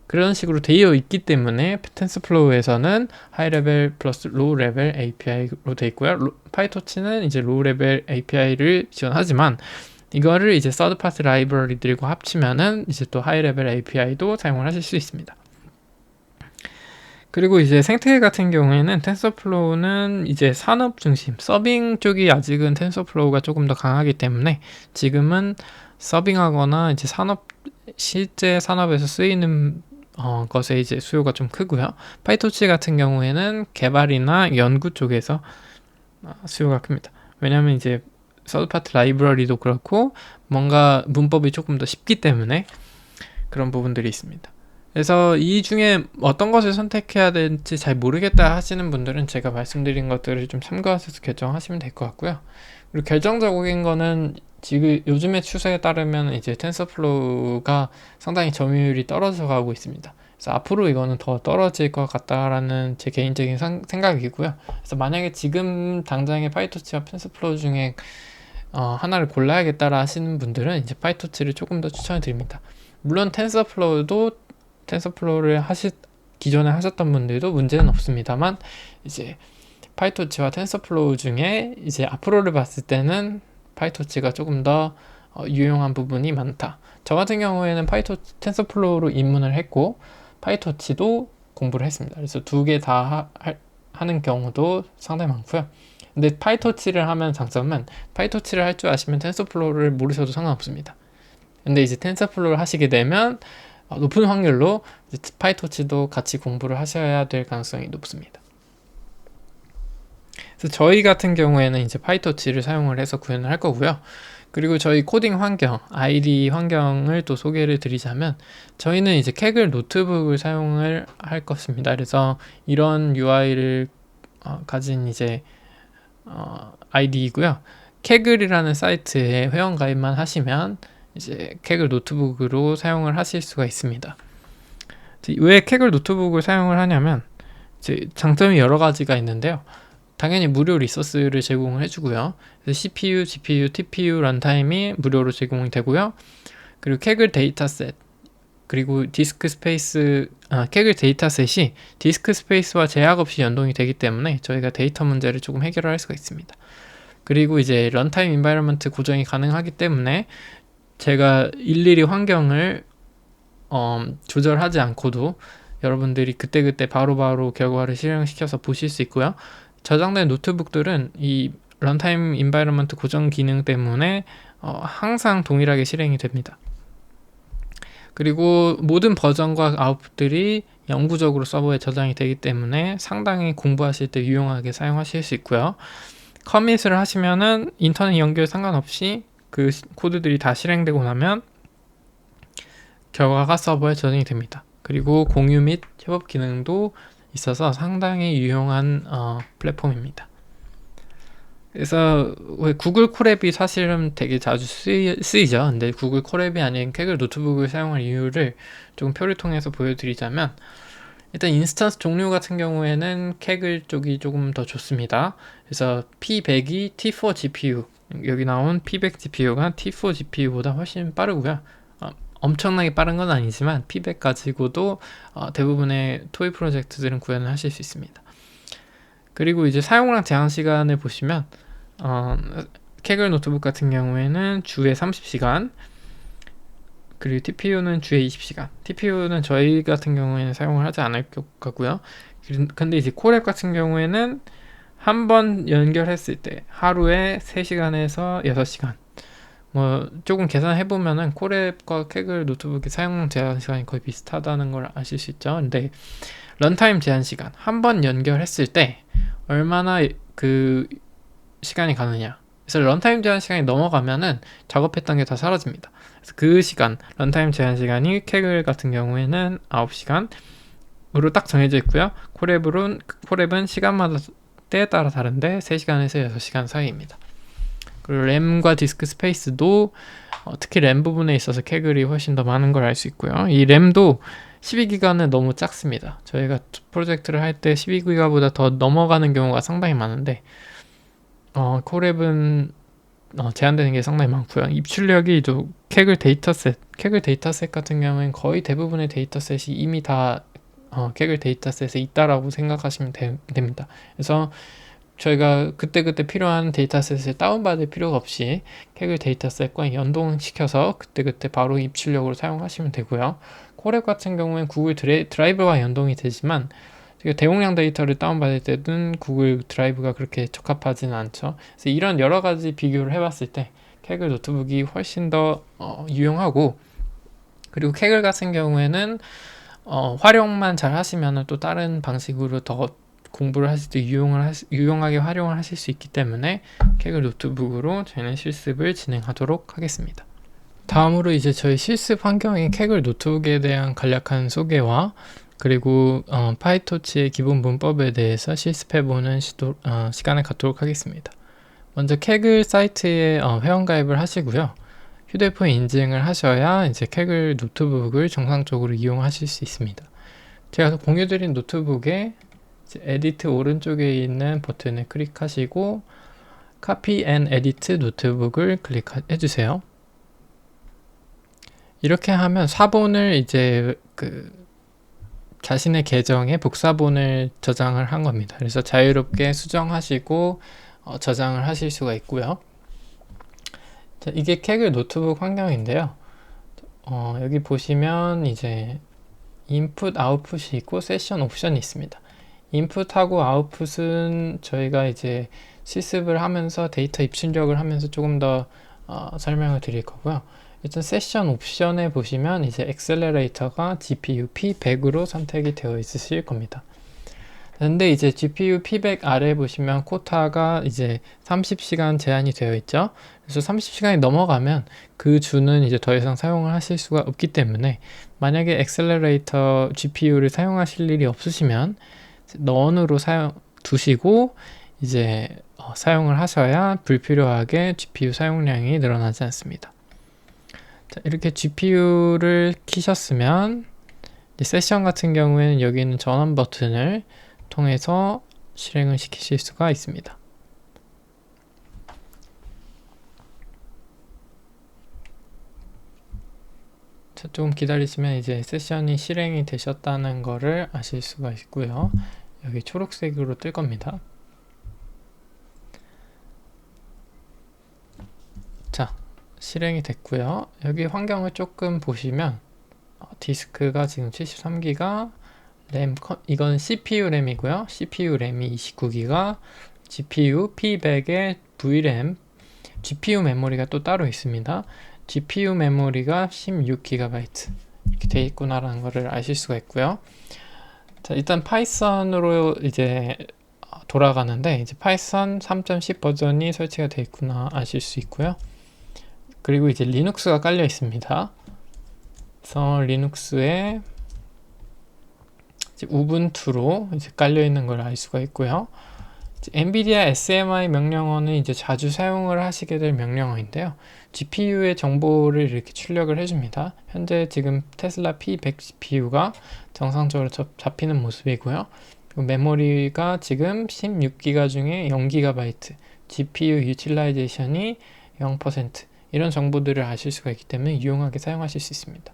그런 식으로 되어 있기 때문에 텐서플로우에서는 하이 레벨 플러스 로우 레벨 API로 되어 있고요. 파이토치는 이제 로우 레벨 API를 지원하지만 이거를 이제 서드 파티 라이브러리들과 합치면은 이제 또 하이 레벨 API도 사용을 하실 수 있습니다. 그리고 이제 생태계 같은 경우에는 텐서플로우는 이제 산업 중심, 서빙 쪽이 아직은 텐서플로우가 조금 더 강하기 때문에 지금은 서빙하거나 이제 실제 산업에서 쓰이는 것에 이제 수요가 좀 크고요. 파이토치 같은 경우에는 개발이나 연구 쪽에서 수요가 큽니다. 왜냐하면 이제 서드파티 라이브러리도 그렇고 뭔가 문법이 조금 더 쉽기 때문에 그런 부분들이 있습니다. 그래서 이 중에 어떤 것을 선택해야 될지 잘 모르겠다 하시는 분들은 제가 말씀드린 것들을 좀 참고하셔서 결정하시면 될 것 같고요. 그리고 결정적인 거는 지금 요즘의 추세에 따르면 이제 텐서플로우가 상당히 점유율이 떨어져 가고 있습니다. 그래서 앞으로 이거는 더 떨어질 것 같다라는 제 개인적인 생각이고요. 그래서 만약에 지금 당장의 파이토치와 텐서플로우 중에 하나를 골라야겠다라 하시는 분들은 이제 파이토치를 조금 더 추천해 드립니다. 물론 텐서플로우를 기존에 하셨던 분들도 문제는 없습니다만, 이제 파이토치와 텐서플로우 중에 이제 앞으로를 봤을 때는 파이토치가 조금 더 유용한 부분이 많다. 저 같은 경우에는 텐서플로우로 입문을 했고 파이토치도 공부를 했습니다. 그래서 두 개 다 하는 경우도 상당히 많고요. 근데 파이토치를 하면 장점은 파이토치를 할 줄 아시면 텐서플로우를 모르셔도 상관없습니다. 근데 이제 텐서플로우를 하시게 되면 높은 확률로 이제 파이토치도 같이 공부를 하셔야 될 가능성이 높습니다. 그래서 저희 같은 경우에는 이제 파이토치를 사용을 해서 구현을 할 거고요. 그리고 저희 코딩 환경, IDE 환경을 또 소개를 드리자면, 저희는 이제 캐글 노트북을 사용을 할 것입니다. 그래서 이런 UI를 가진 이제 IDE고요. 캐글이라는 사이트에 회원 가입만 하시면 이제 캐글 노트북으로 사용을 하실 수가 있습니다. 왜 캐글 노트북을 사용을 하냐면 이제 장점이 여러 가지가 있는데요. 당연히 무료 리소스를 제공을 해주고요. CPU, GPU, TPU 런타임이 무료로 제공이 되고요. 그리고 캐글 데이터셋, 그리고 캐글 데이터셋이 디스크 스페이스와 제약 없이 연동이 되기 때문에 저희가 데이터 문제를 조금 해결할 수가 있습니다. 그리고 이제 런타임 인바이러먼트 고정이 가능하기 때문에 제가 일일이 환경을 조절하지 않고도 여러분들이 그때그때 바로바로 결과를 실행시켜서 보실 수 있고요. 저장된 노트북들은 이 런타임 인바이러먼트 고정 기능 때문에 항상 동일하게 실행이 됩니다. 그리고 모든 버전과 아웃풋들이 영구적으로 서버에 저장이 되기 때문에 상당히 공부하실 때 유용하게 사용하실 수 있고요. 커밋을 하시면은 인터넷 연결 상관없이 그 코드들이 다 실행되고 나면 결과가 서버에 저장이 됩니다. 그리고 공유 및 협업 기능도 있어서 상당히 유용한 플랫폼입니다. 그래서 왜 구글 콜앱이 사실은 되게 자주 쓰이죠. 근데 구글 콜앱이 아닌 Kaggle 노트북을 사용할 이유를 조금 표를 통해서 보여드리자면, 일단 인스턴스 종류 같은 경우에는 Kaggle 쪽이 조금 더 좋습니다. 그래서 P100이 T4 GPU, 여기 나온 P100 GPU가 T4 GPU보다 훨씬 빠르고요. 엄청나게 빠른 건 아니지만 P100 가지고도 대부분의 토이 프로젝트들은 구현을 하실 수 있습니다. 그리고 이제 사용량 제한 시간을 보시면 Kaggle 노트북 같은 경우에는 주에 30시간, 그리고 TPU는 주에 20시간. TPU는 저희 같은 경우에는 사용을 하지 않을 것 같고요. 근데 이제 콜앱 같은 경우에는 한 번 연결했을 때 하루에 3시간에서 6시간. 뭐 조금 계산해보면은 콜앱과 Kaggle 노트북의 사용 제한 시간이 거의 비슷하다는 걸 아실 수 있죠. 근데 런타임 제한 시간, 한 번 연결했을 때 얼마나 그 시간이 가느냐. 그래서 런타임 제한 시간이 넘어가면은 작업했던 게 다 사라집니다. 그래서 그 시간, 런타임 제한 시간이 Kaggle 같은 경우에는 9시간으로 딱 정해져 있고요. 콜앱은 시간마다 때에 따라 다른데 3시간에서 6시간 사이입니다. 그리고 램과 디스크 스페이스도 특히 램 부분에 있어서 Kaggle이 훨씬 더 많은 걸 알 수 있고요. 이 램도 12기가는 너무 작습니다. 저희가 프로젝트를 할 때 12기가보다 더 넘어가는 경우가 상당히 많은데 콜앱은 제한되는 게 상당히 많고요. 입출력이 또 Kaggle 데이터셋 같은 경우에는 거의 대부분의 데이터셋이 이미 다 Kaggle 데이터셋에 있다라고 생각하시면 됩니다. 그래서 저희가 그때그때 필요한 데이터셋을 다운받을 필요가 없이 Kaggle 데이터셋과 연동시켜서 그때그때 바로 입출력으로 사용하시면 되고요. 콜앱 같은 경우에는 구글 드라이브와 연동이 되지만 대용량 데이터를 다운받을 때는 구글 드라이브가 그렇게 적합하지는 않죠. 그래서 이런 여러 가지 비교를 해봤을 때 Kaggle 노트북이 훨씬 더 유용하고, 그리고 Kaggle 같은 경우에는 활용만 잘 하시면 또 다른 방식으로 더 공부를 하실 때 유용하게 활용을 하실 수 있기 때문에 Kaggle 노트북으로 저희는 실습을 진행하도록 하겠습니다. 다음으로 이제 저희 실습 환경인 Kaggle 노트북에 대한 간략한 소개와 그리고 파이토치의 기본 문법에 대해서 실습해보는 시간을 갖도록 하겠습니다. 먼저 Kaggle 사이트에 회원가입을 하시고요. 휴대폰 인증을 하셔야 이제 Kaggle 노트북을 정상적으로 이용하실 수 있습니다. 제가 공유드린 노트북에 에디트 오른쪽에 있는 버튼을 클릭하시고 Copy and Edit 노트북을 클릭해 주세요. 이렇게 하면 사본을 이제 자신의 계정에 복사본을 저장을 한 겁니다. 그래서 자유롭게 수정하시고 저장을 하실 수가 있고요. 자, 이게 Kaggle 노트북 환경인데요. 여기 보시면 이제 인풋, 아웃풋이 있고 세션 옵션이 있습니다. 인풋하고 아웃풋은 저희가 이제 실습을 하면서 데이터 입출력을 하면서 조금 더 설명을 드릴 거고요. 일단 세션 옵션에 보시면 이제 액셀러레이터가 GPU P100으로 선택이 되어 있으실 겁니다. 근데 이제 GPU P100 아래 보시면 코타가 이제 30시간 제한이 되어 있죠. 그래서 30시간이 넘어가면 그 주는 이제 더 이상 사용을 하실 수가 없기 때문에 만약에 액셀러레이터 GPU를 사용하실 일이 없으시면 넌으로 두시고 이제 사용을 하셔야 불필요하게 GPU 사용량이 늘어나지 않습니다. 자, 이렇게 GPU를 키셨으면 세션 같은 경우에는 여기 있는 전원 버튼을 통해서 실행을 시키실 수가 있습니다. 자, 조금 기다리시면 이제 세션이 실행이 되셨다는 거를 아실 수가 있고요. 여기 초록색으로 뜰 겁니다. 자, 실행이 됐고요. 여기 환경을 조금 보시면 디스크가 지금 73기가, 램, 이건 CPU 램이고요. CPU 램이 29기가, GPU P100의 VRAM, GPU 메모리가 또 따로 있습니다. GPU 메모리가 16GB, 이렇게 돼 있구나라는 것을 아실 수가 있고요. 자, 일단 파이썬으로 이제 돌아가는데 이제 파이썬 3.10 버전이 설치가 되어 있구나 아실 수 있고요. 그리고 이제 리눅스가 깔려 있습니다. 그래서 리눅스에 이제 우분투로 이제 깔려 있는 걸 알 수가 있고요. 엔비디아 SMI 명령어는 이제 자주 사용을 하시게 될 명령어인데요. GPU의 정보를 이렇게 출력을 해줍니다. 현재 지금 테슬라 P100 GPU가 정상적으로 잡히는 모습이고요. 그리고 메모리가 지금 16기가 중에 0GB, GPU 유틸라이제이션이 0%, 이런 정보들을 아실 수가 있기 때문에 유용하게 사용하실 수 있습니다.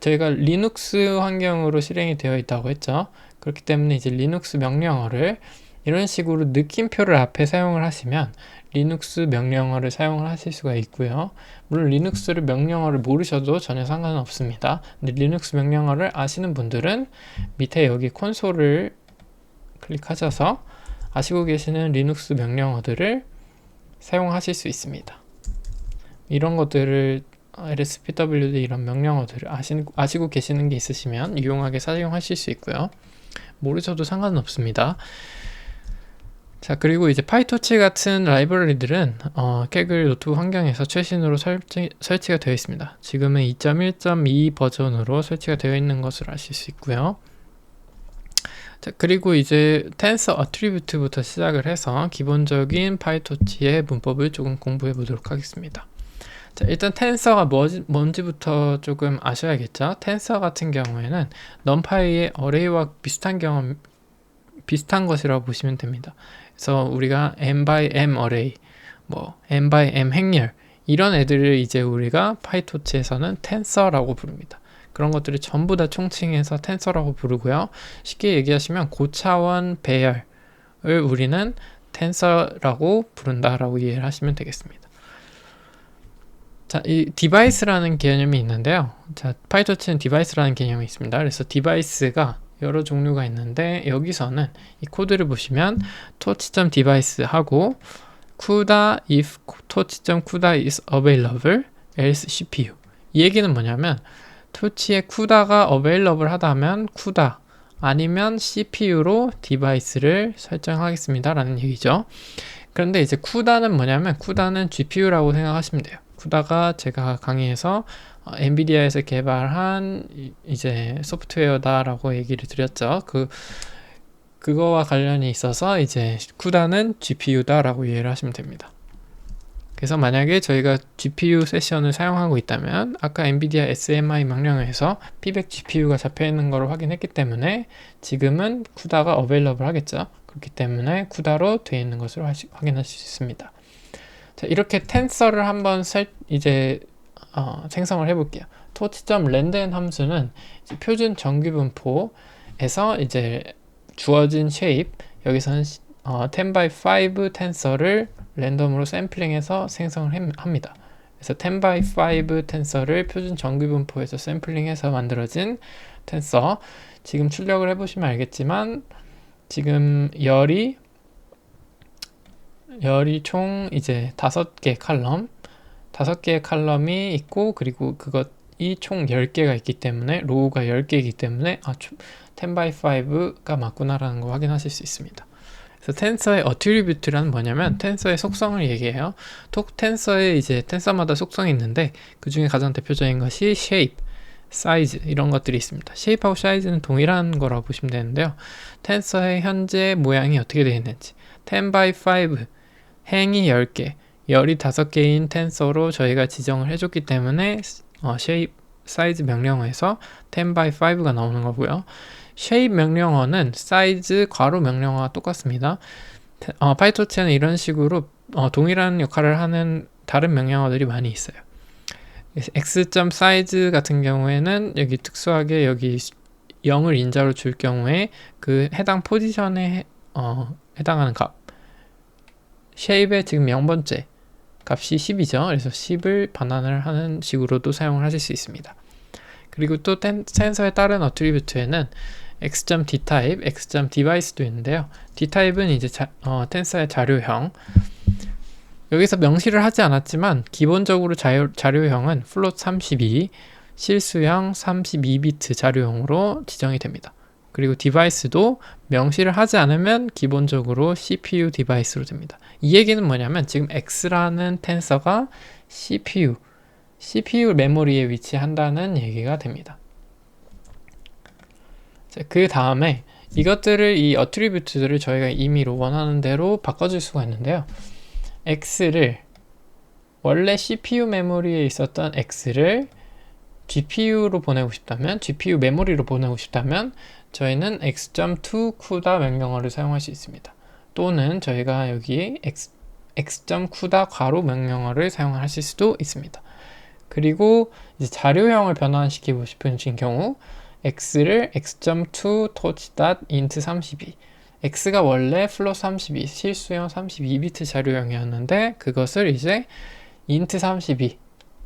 저희가 리눅스 환경으로 실행이 되어 있다고 했죠. 그렇기 때문에 이제 리눅스 명령어를 이런 식으로 느낌표를 앞에 사용을 하시면 리눅스 명령어를 사용을 하실 수가 있고요. 물론 리눅스를 명령어를 모르셔도 전혀 상관은 없습니다. 근데 리눅스 명령어를 아시는 분들은 밑에 여기 콘솔을 클릭하셔서 아시고 계시는 리눅스 명령어들을 사용하실 수 있습니다. 이런 것들을 lspwd 이런 명령어들을 아시고 계시는 게 있으시면 유용하게 사용하실 수 있고요. 모르셔도 상관은 없습니다. 자, 그리고 이제 파이토치 같은 라이브러리들은 케글 노트북 환경에서 최신으로 설치가 되어 있습니다. 지금은 2.1.2 버전으로 설치가 되어 있는 것을 아실 수 있고요. 자, 그리고 이제 텐서 어트리뷰트부터 시작을 해서 기본적인 파이토치의 문법을 조금 공부해 보도록 하겠습니다. 자, 일단 텐서가 뭔지부터 조금 아셔야겠죠. 텐서 같은 경우에는 넘파이의 어레이와 비슷한 것이라고 보시면 됩니다. 그래서 우리가 m by m 어레이, 뭐 m by m 행렬, 이런 애들을 이제 우리가 파이토치에서는 텐서라고 부릅니다. 그런 것들을 전부 다 총칭해서 텐서라고 부르고요. 쉽게 얘기하시면 고차원 배열을 우리는 텐서라고 부른다라고 이해를 하시면 되겠습니다. 자, 이 디바이스라는 개념이 있는데요. 자, 파이토치는 디바이스라는 개념이 있습니다. 그래서 디바이스가 여러 종류가 있는데 여기서는 이 코드를 보시면 torch.device 하고 CUDA if torch.CUDA is available else CPU, 이 얘기는 뭐냐면 토치에 CUDA가 available 하다면 CUDA 아니면 CPU로 디바이스를 설정하겠습니다 라는 얘기죠. 그런데 이제 CUDA는 뭐냐면 CUDA는 GPU라고 생각하시면 돼요. CUDA가 제가 강의에서 엔비디아에서 개발한 이제 소프트웨어다라고 얘기를 드렸죠. 그거와 관련이 있어서 이제 CUDA는 GPU다라고 이해를 하시면 됩니다. 그래서 만약에 저희가 GPU 세션을 사용하고 있다면 아까 엔비디아 SMI 명령어에서 P100 GPU가 잡혀있는 걸 확인했기 때문에 지금은 CUDA가 available 하겠죠. 그렇기 때문에 CUDA로 되어 있는 것을 확인하실 수 있습니다. 자, 이렇게 텐서를 한번 생성을 해볼게요. torch.random 함수는 이제 표준 정규분포에서 이제 주어진 쉐입, 여기서는 10 by 5 텐서를 랜덤으로 샘플링해서 생성을 합니다. 그래서 10 by 5 텐서를 표준 정규분포에서 샘플링해서 만들어진 텐서, 지금 출력을 해보시면 알겠지만 지금 열이 총 이제 5개 칼럼, 5개의 칼럼이 있고, 그리고 그것이 총 10개가 있기 때문에, 로우가 10개이기 때문에 10 by 5가 맞구나라는 거 확인하실 수 있습니다. 그래서 텐서의 어트리뷰트란 뭐냐면 텐서의 속성을 얘기해요. 텐서에 이제 텐서마다 속성이 있는데 그 중에 가장 대표적인 것이 shape, 사이즈, 이런 것들이 있습니다. shape하고 사이즈는 동일한 거라고 보시면 되는데요. 텐서의 현재 모양이 어떻게 되어 있는지, 10 by 5 행이 10개, 열이 5개인 텐서로 저희가 지정을 해줬기 때문에 shape, 사이즈 명령어에서 10 by 5가 나오는 거고요. shape 명령어는 사이즈 괄호 명령어와 똑같습니다. 파이토치에는 이런 식으로 동일한 역할을 하는 다른 명령어들이 많이 있어요. x.size 같은 경우에는 여기 특수하게 여기 0을 인자로 줄 경우에 그 해당 포지션에 해당하는 값, shape의 지금 0번째 값이 10이죠. 그래서 10을 반환을 하는 식으로도 사용을 하실 수 있습니다. 그리고 또 텐서의 다른 어트리뷰트에는 x.dtype, x.device도 있는데요. dtype은 이제 텐서의 자료형, 여기서 명시를 하지 않았지만 기본적으로 자료형은 float 32, 실수형 32비트 자료형으로 지정이 됩니다. 그리고 디바이스도 명시를 하지 않으면 기본적으로 CPU 디바이스로 됩니다. 이 얘기는 뭐냐면 지금 X라는 텐서가 CPU 메모리에 위치한다는 얘기가 됩니다. 그 다음에 이것들을 이 어트리뷰트들을 저희가 임의로 원하는 대로 바꿔줄 수가 있는데요. X를 원래 CPU 메모리에 있었던 X를 GPU로 보내고 싶다면, GPU 메모리로 보내고 싶다면 저희는 x.to CUDA 명령어를 사용할 수 있습니다. 또는 저희가 여기 x.CUDA 괄호 명령어를 사용하실 수도 있습니다. 그리고 이제 자료형을 변환시키고 싶으신 경우 x를 x.to torch.int32 x가 원래 float 32 실수형 32비트 자료형이었는데 그것을 이제 int32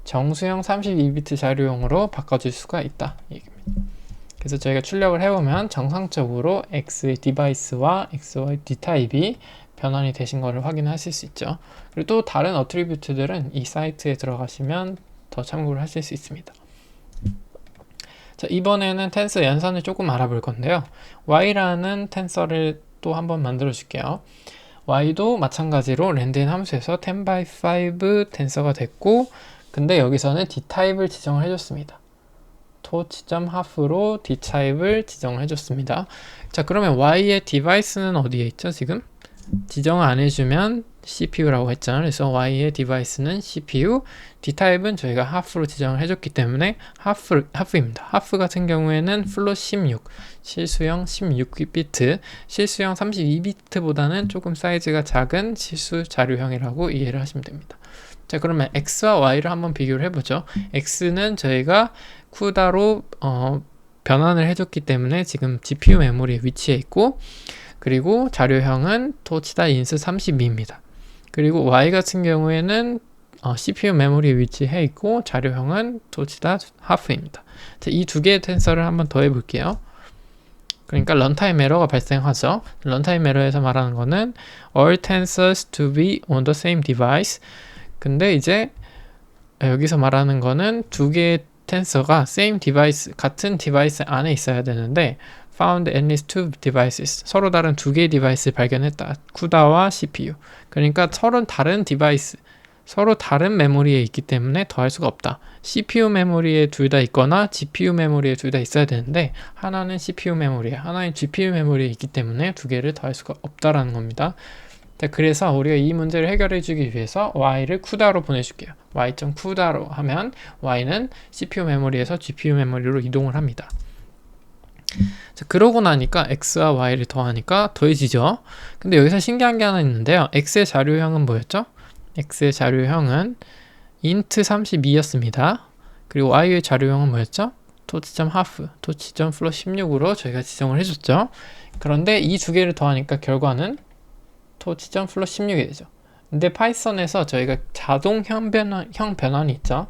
정수형 32비트 자료형으로 바꿔줄 수가 있다 얘기입니다. 그래서 저희가 출력을 해보면 정상적으로 X의 디바이스와 X의 D타입이 변환이 되신 것을 확인하실 수 있죠. 그리고 또 다른 어트리뷰트들은 이 사이트에 들어가시면 더 참고를 하실 수 있습니다. 자, 이번에는 텐서 연산을 조금 알아볼 건데요. Y라는 텐서를 또 한번 만들어 줄게요. Y도 마찬가지로 랜드인 함수에서 10x5 텐서가 됐고, 근데 여기서는 D타입을 지정을 해줬습니다. torch.half로 D타입을 지정을 해줬습니다. 자, 그러면 Y의 디바이스는 어디에 있죠, 지금? 지정을 안 해주면 CPU라고 했잖아요. 그래서 Y의 디바이스는 CPU, D타입은 저희가 half로 지정을 해줬기 때문에 half입니다. half 같은 경우에는 float 16, 실수형 16비트, 실수형 32비트보다는 조금 사이즈가 작은 실수 자료형이라고 이해를 하시면 됩니다. 자, 그러면 X와 Y를 한번 비교를 해보죠. X는 저희가 CUDA로 변환을 해줬기 때문에 지금 GPU 메모리에 위치해 있고, 그리고 자료형은 torch.int32입니다. 그리고 Y 같은 경우에는 CPU 메모리에 위치해 있고 자료형은 torch.half입니다. 이 두 개의 텐서를 한번 더 해볼게요. 그러니까 런타임 에러가 발생하죠. 런타임 에러에서 말하는 거는 all tensors to be on the same device. 근데 이제 여기서 말하는 거는 두 개의 텐서가 same device, 같은 디바이스 안에 있어야 되는데 found at least two devices, 서로 다른 두 개의 디바이스를 발견했다. CUDA와 CPU. 그러니까 서로 다른 디바이스, 서로 다른 메모리에 있기 때문에 더할 수가 없다. CPU 메모리에 둘 다 있거나 GPU 메모리에 둘 다 있어야 되는데 하나는 CPU 메모리에, 하나는 GPU 메모리에 있기 때문에 두 개를 더할 수가 없다라는 겁니다. 그래서 우리가 이 문제를 해결해 주기 위해서 Y를 CUDA로 보내줄게요. y.CUDA로 하면 Y는 CPU 메모리에서 GPU 메모리로 이동을 합니다. 자, 그러고 나니까 X와 Y를 더하니까 더해지죠. 근데 여기서 신기한 게 하나 있는데요. X의 자료형은 뭐였죠? X의 자료형은 int32였습니다. 그리고 Y의 자료형은 뭐였죠? torch.half, torch.float 16으로 저희가 지정을 해줬죠. 그런데 이 두 개를 더하니까 결과는 torch.float 16이 되죠. 근데 파이썬에서 저희가 자동 형 변환이 있죠.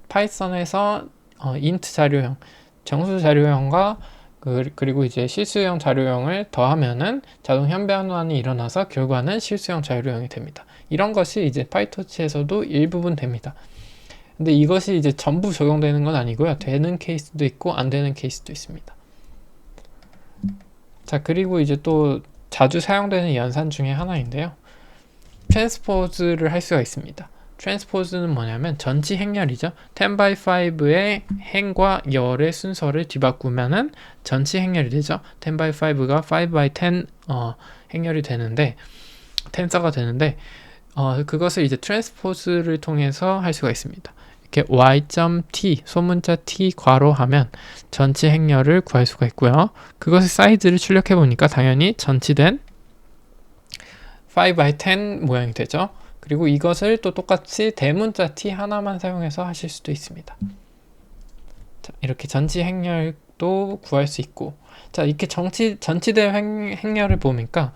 파이썬에서 int 자료형, 정수 자료형과 그리고 이제 실수형 자료형을 더하면은 자동 형 변환이 일어나서 결과는 실수형 자료형이 됩니다. 이런 것이 이제 파이토치에서도 일부분 됩니다. 근데 이것이 이제 전부 적용되는 건 아니고요. 되는 케이스도 있고 안 되는 케이스도 있습니다. 자, 그리고 이제 또 자주 사용되는 연산 중에 하나인데요. 트랜스포즈를 할 수가 있습니다. 트랜스포즈는 뭐냐면 전치 행렬이죠. 10x5의 행과 열의 순서를 뒤바꾸면은 전치 행렬이 되죠. 10x5가 5x10 행렬이 되는데, 텐서가 되는데, 그것을 이제 트랜스포즈를 통해서 할 수가 있습니다. 이렇게 y.t 소문자 t 괄호하면 전치 행렬을 구할 수가 있고요. 그것의 사이즈를 출력해 보니까 당연히 전치된 5x10 모양이 되죠. 그리고 이것을 또 똑같이 대문자 t 하나만 사용해서 하실 수도 있습니다. 자, 이렇게 전치 행렬도 구할 수 있고, 자, 이렇게 전치된 행렬을 보니까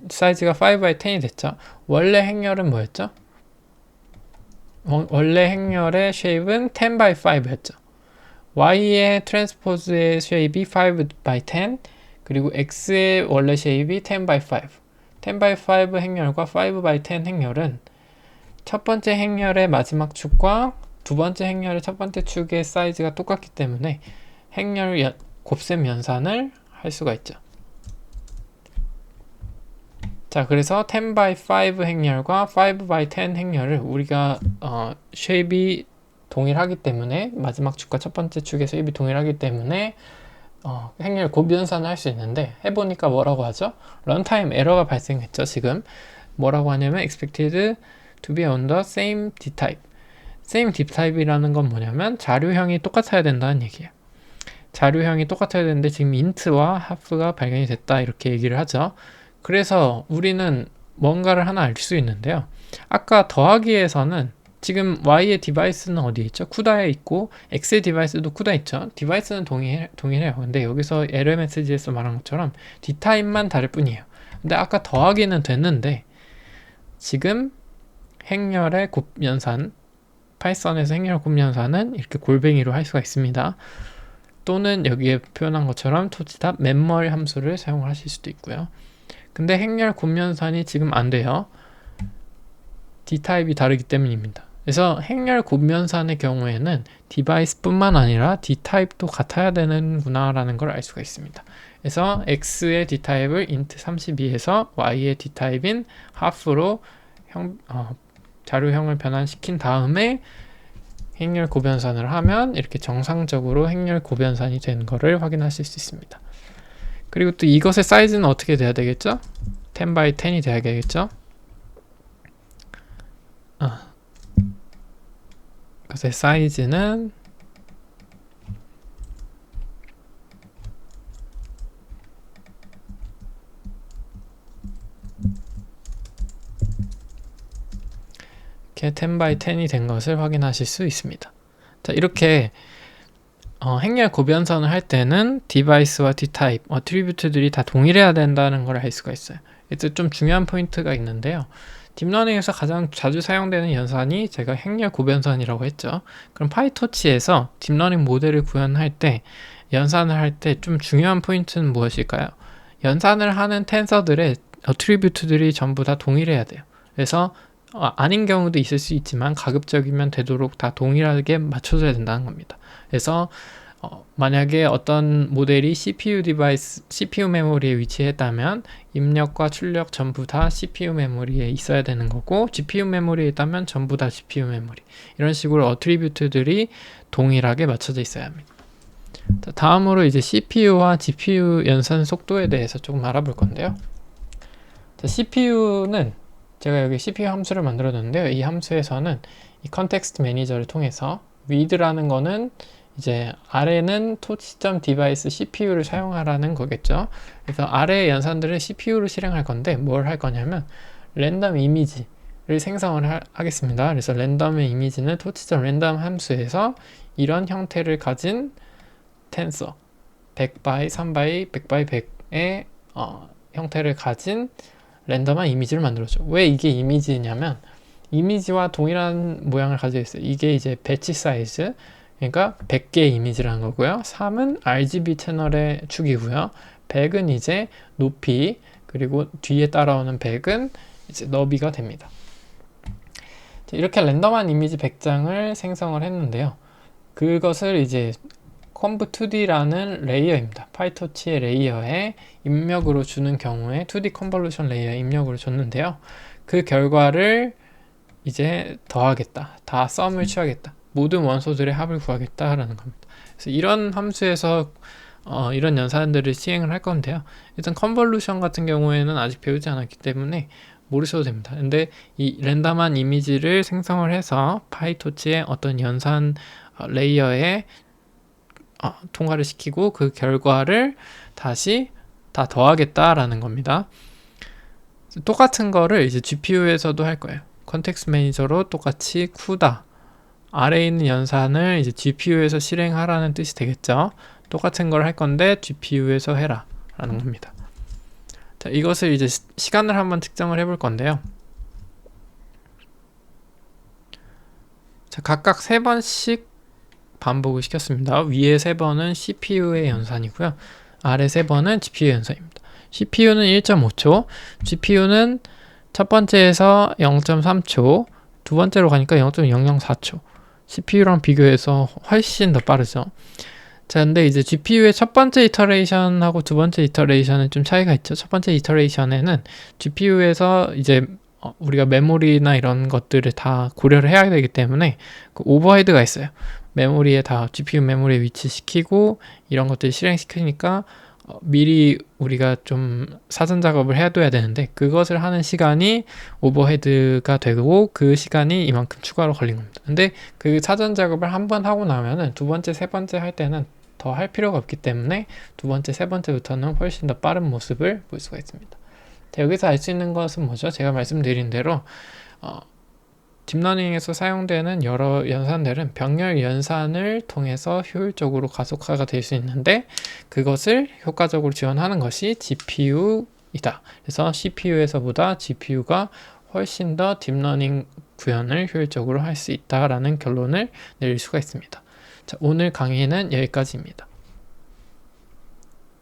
사이즈가 5x10이 됐죠. 원래 행렬은 뭐였죠? 원래 행렬의 쉐입은 10x5였죠. Y의 트랜스포즈의 쉐입이 5x10, 그리고 X의 원래 쉐입이 10x5. 10x5 행렬과 5x10 행렬은 첫 번째 행렬의 마지막 축과 두 번째 행렬의 첫 번째 축의 사이즈가 똑같기 때문에 행렬 곱셈 연산을 할 수가 있죠. 자, 그래서 10 by 5 행렬과 5 by 10 행렬을 우리가 쉐입이 동일하기 때문에, 마지막 축과 첫 번째 축의 쉐입이 동일하기 때문에 행렬 곱연산을 할 수 있는데, 해보니까 뭐라고 하죠? 런타임 에러가 발생했죠. 지금 뭐라고 하냐면 expected to be on the same dtype. same dtype이라는 건 뭐냐면 자료형이 똑같아야 된다는 얘기예요. 자료형이 똑같아야 되는데 지금 int와 half가 발견이 됐다, 이렇게 얘기를 하죠. 그래서 우리는 뭔가를 하나 알 수 있는데요. 아까 더하기에서는 지금 y의 디바이스는 어디에 있죠? 쿠다에 있고 x의 디바이스도 쿠다에 있죠. 디바이스는 동일해요. 근데 여기서 LMSG에서 말한 것처럼 d타입만 다를 뿐이에요. 근데 아까 더하기는 됐는데 지금 행렬의 곱연산, 파이썬에서 행렬 곱연산은 이렇게 골뱅이로 할 수가 있습니다. 또는 여기에 표현한 것처럼 토치답 맨멀 함수를 사용을 하실 수도 있고요. 근데 행렬 곱연산이 지금 안 돼요. d타입이 다르기 때문입니다. 그래서 행렬 곱연산의 경우에는 디바이스뿐만 아니라 d타입도 같아야 되는구나 라는 걸 알 수가 있습니다. 그래서 x의 d타입을 int 32에서 y의 d타입인 half로 자료형을 변환시킨 다음에 행렬 곱연산을 하면 이렇게 정상적으로 행렬 곱연산이 된 거를 확인하실 수 있습니다. 그리고 또 이것의 사이즈는 어떻게 돼야 되겠죠? 10 by 10이 돼야 되겠죠? 이것의 사이즈는 이렇게 10 by 10이 된 것을 확인하실 수 있습니다. 자, 이렇게 행렬 곱연산을 할 때는 디바이스와 d타입, 어트리뷰트들이 다 동일해야 된다는 걸 알 수가 있어요. 이때 좀 중요한 포인트가 있는데요. 딥러닝에서 가장 자주 사용되는 연산이 제가 행렬 곱연산이라고 했죠. 그럼 파이토치에서 딥러닝 모델을 구현할 때, 연산을 할 때 좀 중요한 포인트는 무엇일까요? 연산을 하는 텐서들의 어트리뷰트들이 전부 다 동일해야 돼요. 그래서 아닌 경우도 있을 수 있지만 가급적이면 되도록 다 동일하게 맞춰줘야 된다는 겁니다. 그래서 만약에 어떤 모델이 CPU 디바이스, CPU 메모리에 위치했다면 입력과 출력 전부 다 CPU 메모리에 있어야 되는 거고, GPU 메모리에 있다면 전부 다 GPU 메모리, 이런 식으로 어트리뷰트들이 동일하게 맞춰져 있어야 합니다. 자, 다음으로 이제 CPU와 GPU 연산 속도에 대해서 조금 알아볼 건데요. 자, CPU는 제가 여기 CPU 함수를 만들어뒀는데요. 이 함수에서는 이 컨텍스트 매니저를 통해서 read라는 거는 이제 아래는 토치점 디바이스 CPU를 사용하라는 거겠죠. 그래서 아래의 연산들은 CPU로 실행할 건데 뭘 할 거냐면 랜덤 이미지를 생성을 하겠습니다. 그래서 랜덤의 이미지는 토치점 랜덤 함수에서 이런 형태를 가진 텐서 100by 3by 100by 100의 형태를 가진 랜덤한 이미지를 만들어줘. 왜 이게 이미지냐면 이미지와 동일한 모양을 가지고 있어요. 이게 이제 배치 사이즈, 그러니까 100개의 이미지라는 거고요. 3은 RGB 채널의 축이고요. 100은 이제 높이, 그리고 뒤에 따라오는 100은 이제 너비가 됩니다. 이렇게 랜덤한 이미지 100장을 생성을 했는데요. 그것을 이제 conv2d라는 레이어입니다. 파이토치의 레이어에 입력으로 주는 경우에 2D 컨볼루션 레이어에 입력으로 줬는데요. 그 결과를 이제 더하겠다, 다 썸을 취하겠다, 모든 원소들의 합을 구하겠다라는 겁니다. 그래서 이런 함수에서 이런 연산들을 시행을 할 건데요. 일단 컨볼루션 같은 경우에는 아직 배우지 않았기 때문에 모르셔도 됩니다. 근데 이 랜덤한 이미지를 생성을 해서 파이토치의 어떤 연산 레이어에 통과를 시키고 그 결과를 다시 다 더하겠다라는 겁니다. 똑같은 거를 이제 GPU에서도 할 거예요. 컨텍스트 매니저로 똑같이 쿠다, 아래에 있는 연산을 이제 GPU에서 실행하라는 뜻이 되겠죠. 똑같은 걸 할 건데 GPU에서 해라 라는 겁니다. 자, 이것을 이제 시간을 한번 측정을 해볼 건데요. 자, 각각 3번씩 반복을 시켰습니다. 위에 3번은 CPU의 연산이고요. 아래 3번은 GPU 연산입니다. CPU는 1.5초, GPU는 첫 번째에서 0.3초, 두 번째로 가니까 0.004초. CPU랑 비교해서 훨씬 더 빠르죠. 자, 근데 이제 GPU의 첫 번째 이터레이션하고 두 번째 이터레이션은 좀 차이가 있죠. 첫 번째 이터레이션에는 GPU에서 이제 우리가 메모리나 이런 것들을 다 고려를 해야 되기 때문에 그 오버헤드가 있어요. 메모리에 다 GPU 메모리에 위치시키고 이런 것들 실행시키니까 미리 우리가 좀 사전 작업을 해둬야 되는데 그것을 하는 시간이 오버헤드가 되고 그 시간이 이만큼 추가로 걸린 겁니다. 근데 그 사전 작업을 한 번 하고 나면은 두 번째, 세 번째 할 때는 더 할 필요가 없기 때문에 두 번째, 세 번째부터는 훨씬 더 빠른 모습을 볼 수가 있습니다. 자, 여기서 알 수 있는 것은 뭐죠? 제가 말씀드린 대로 딥러닝에서 사용되는 여러 연산들은 병렬 연산을 통해서 효율적으로 가속화가 될 수 있는데 그것을 효과적으로 지원하는 것이 GPU이다. 그래서 CPU에서보다 GPU가 훨씬 더 딥러닝 구현을 효율적으로 할 수 있다라는 결론을 내릴 수가 있습니다. 자, 오늘 강의는 여기까지입니다.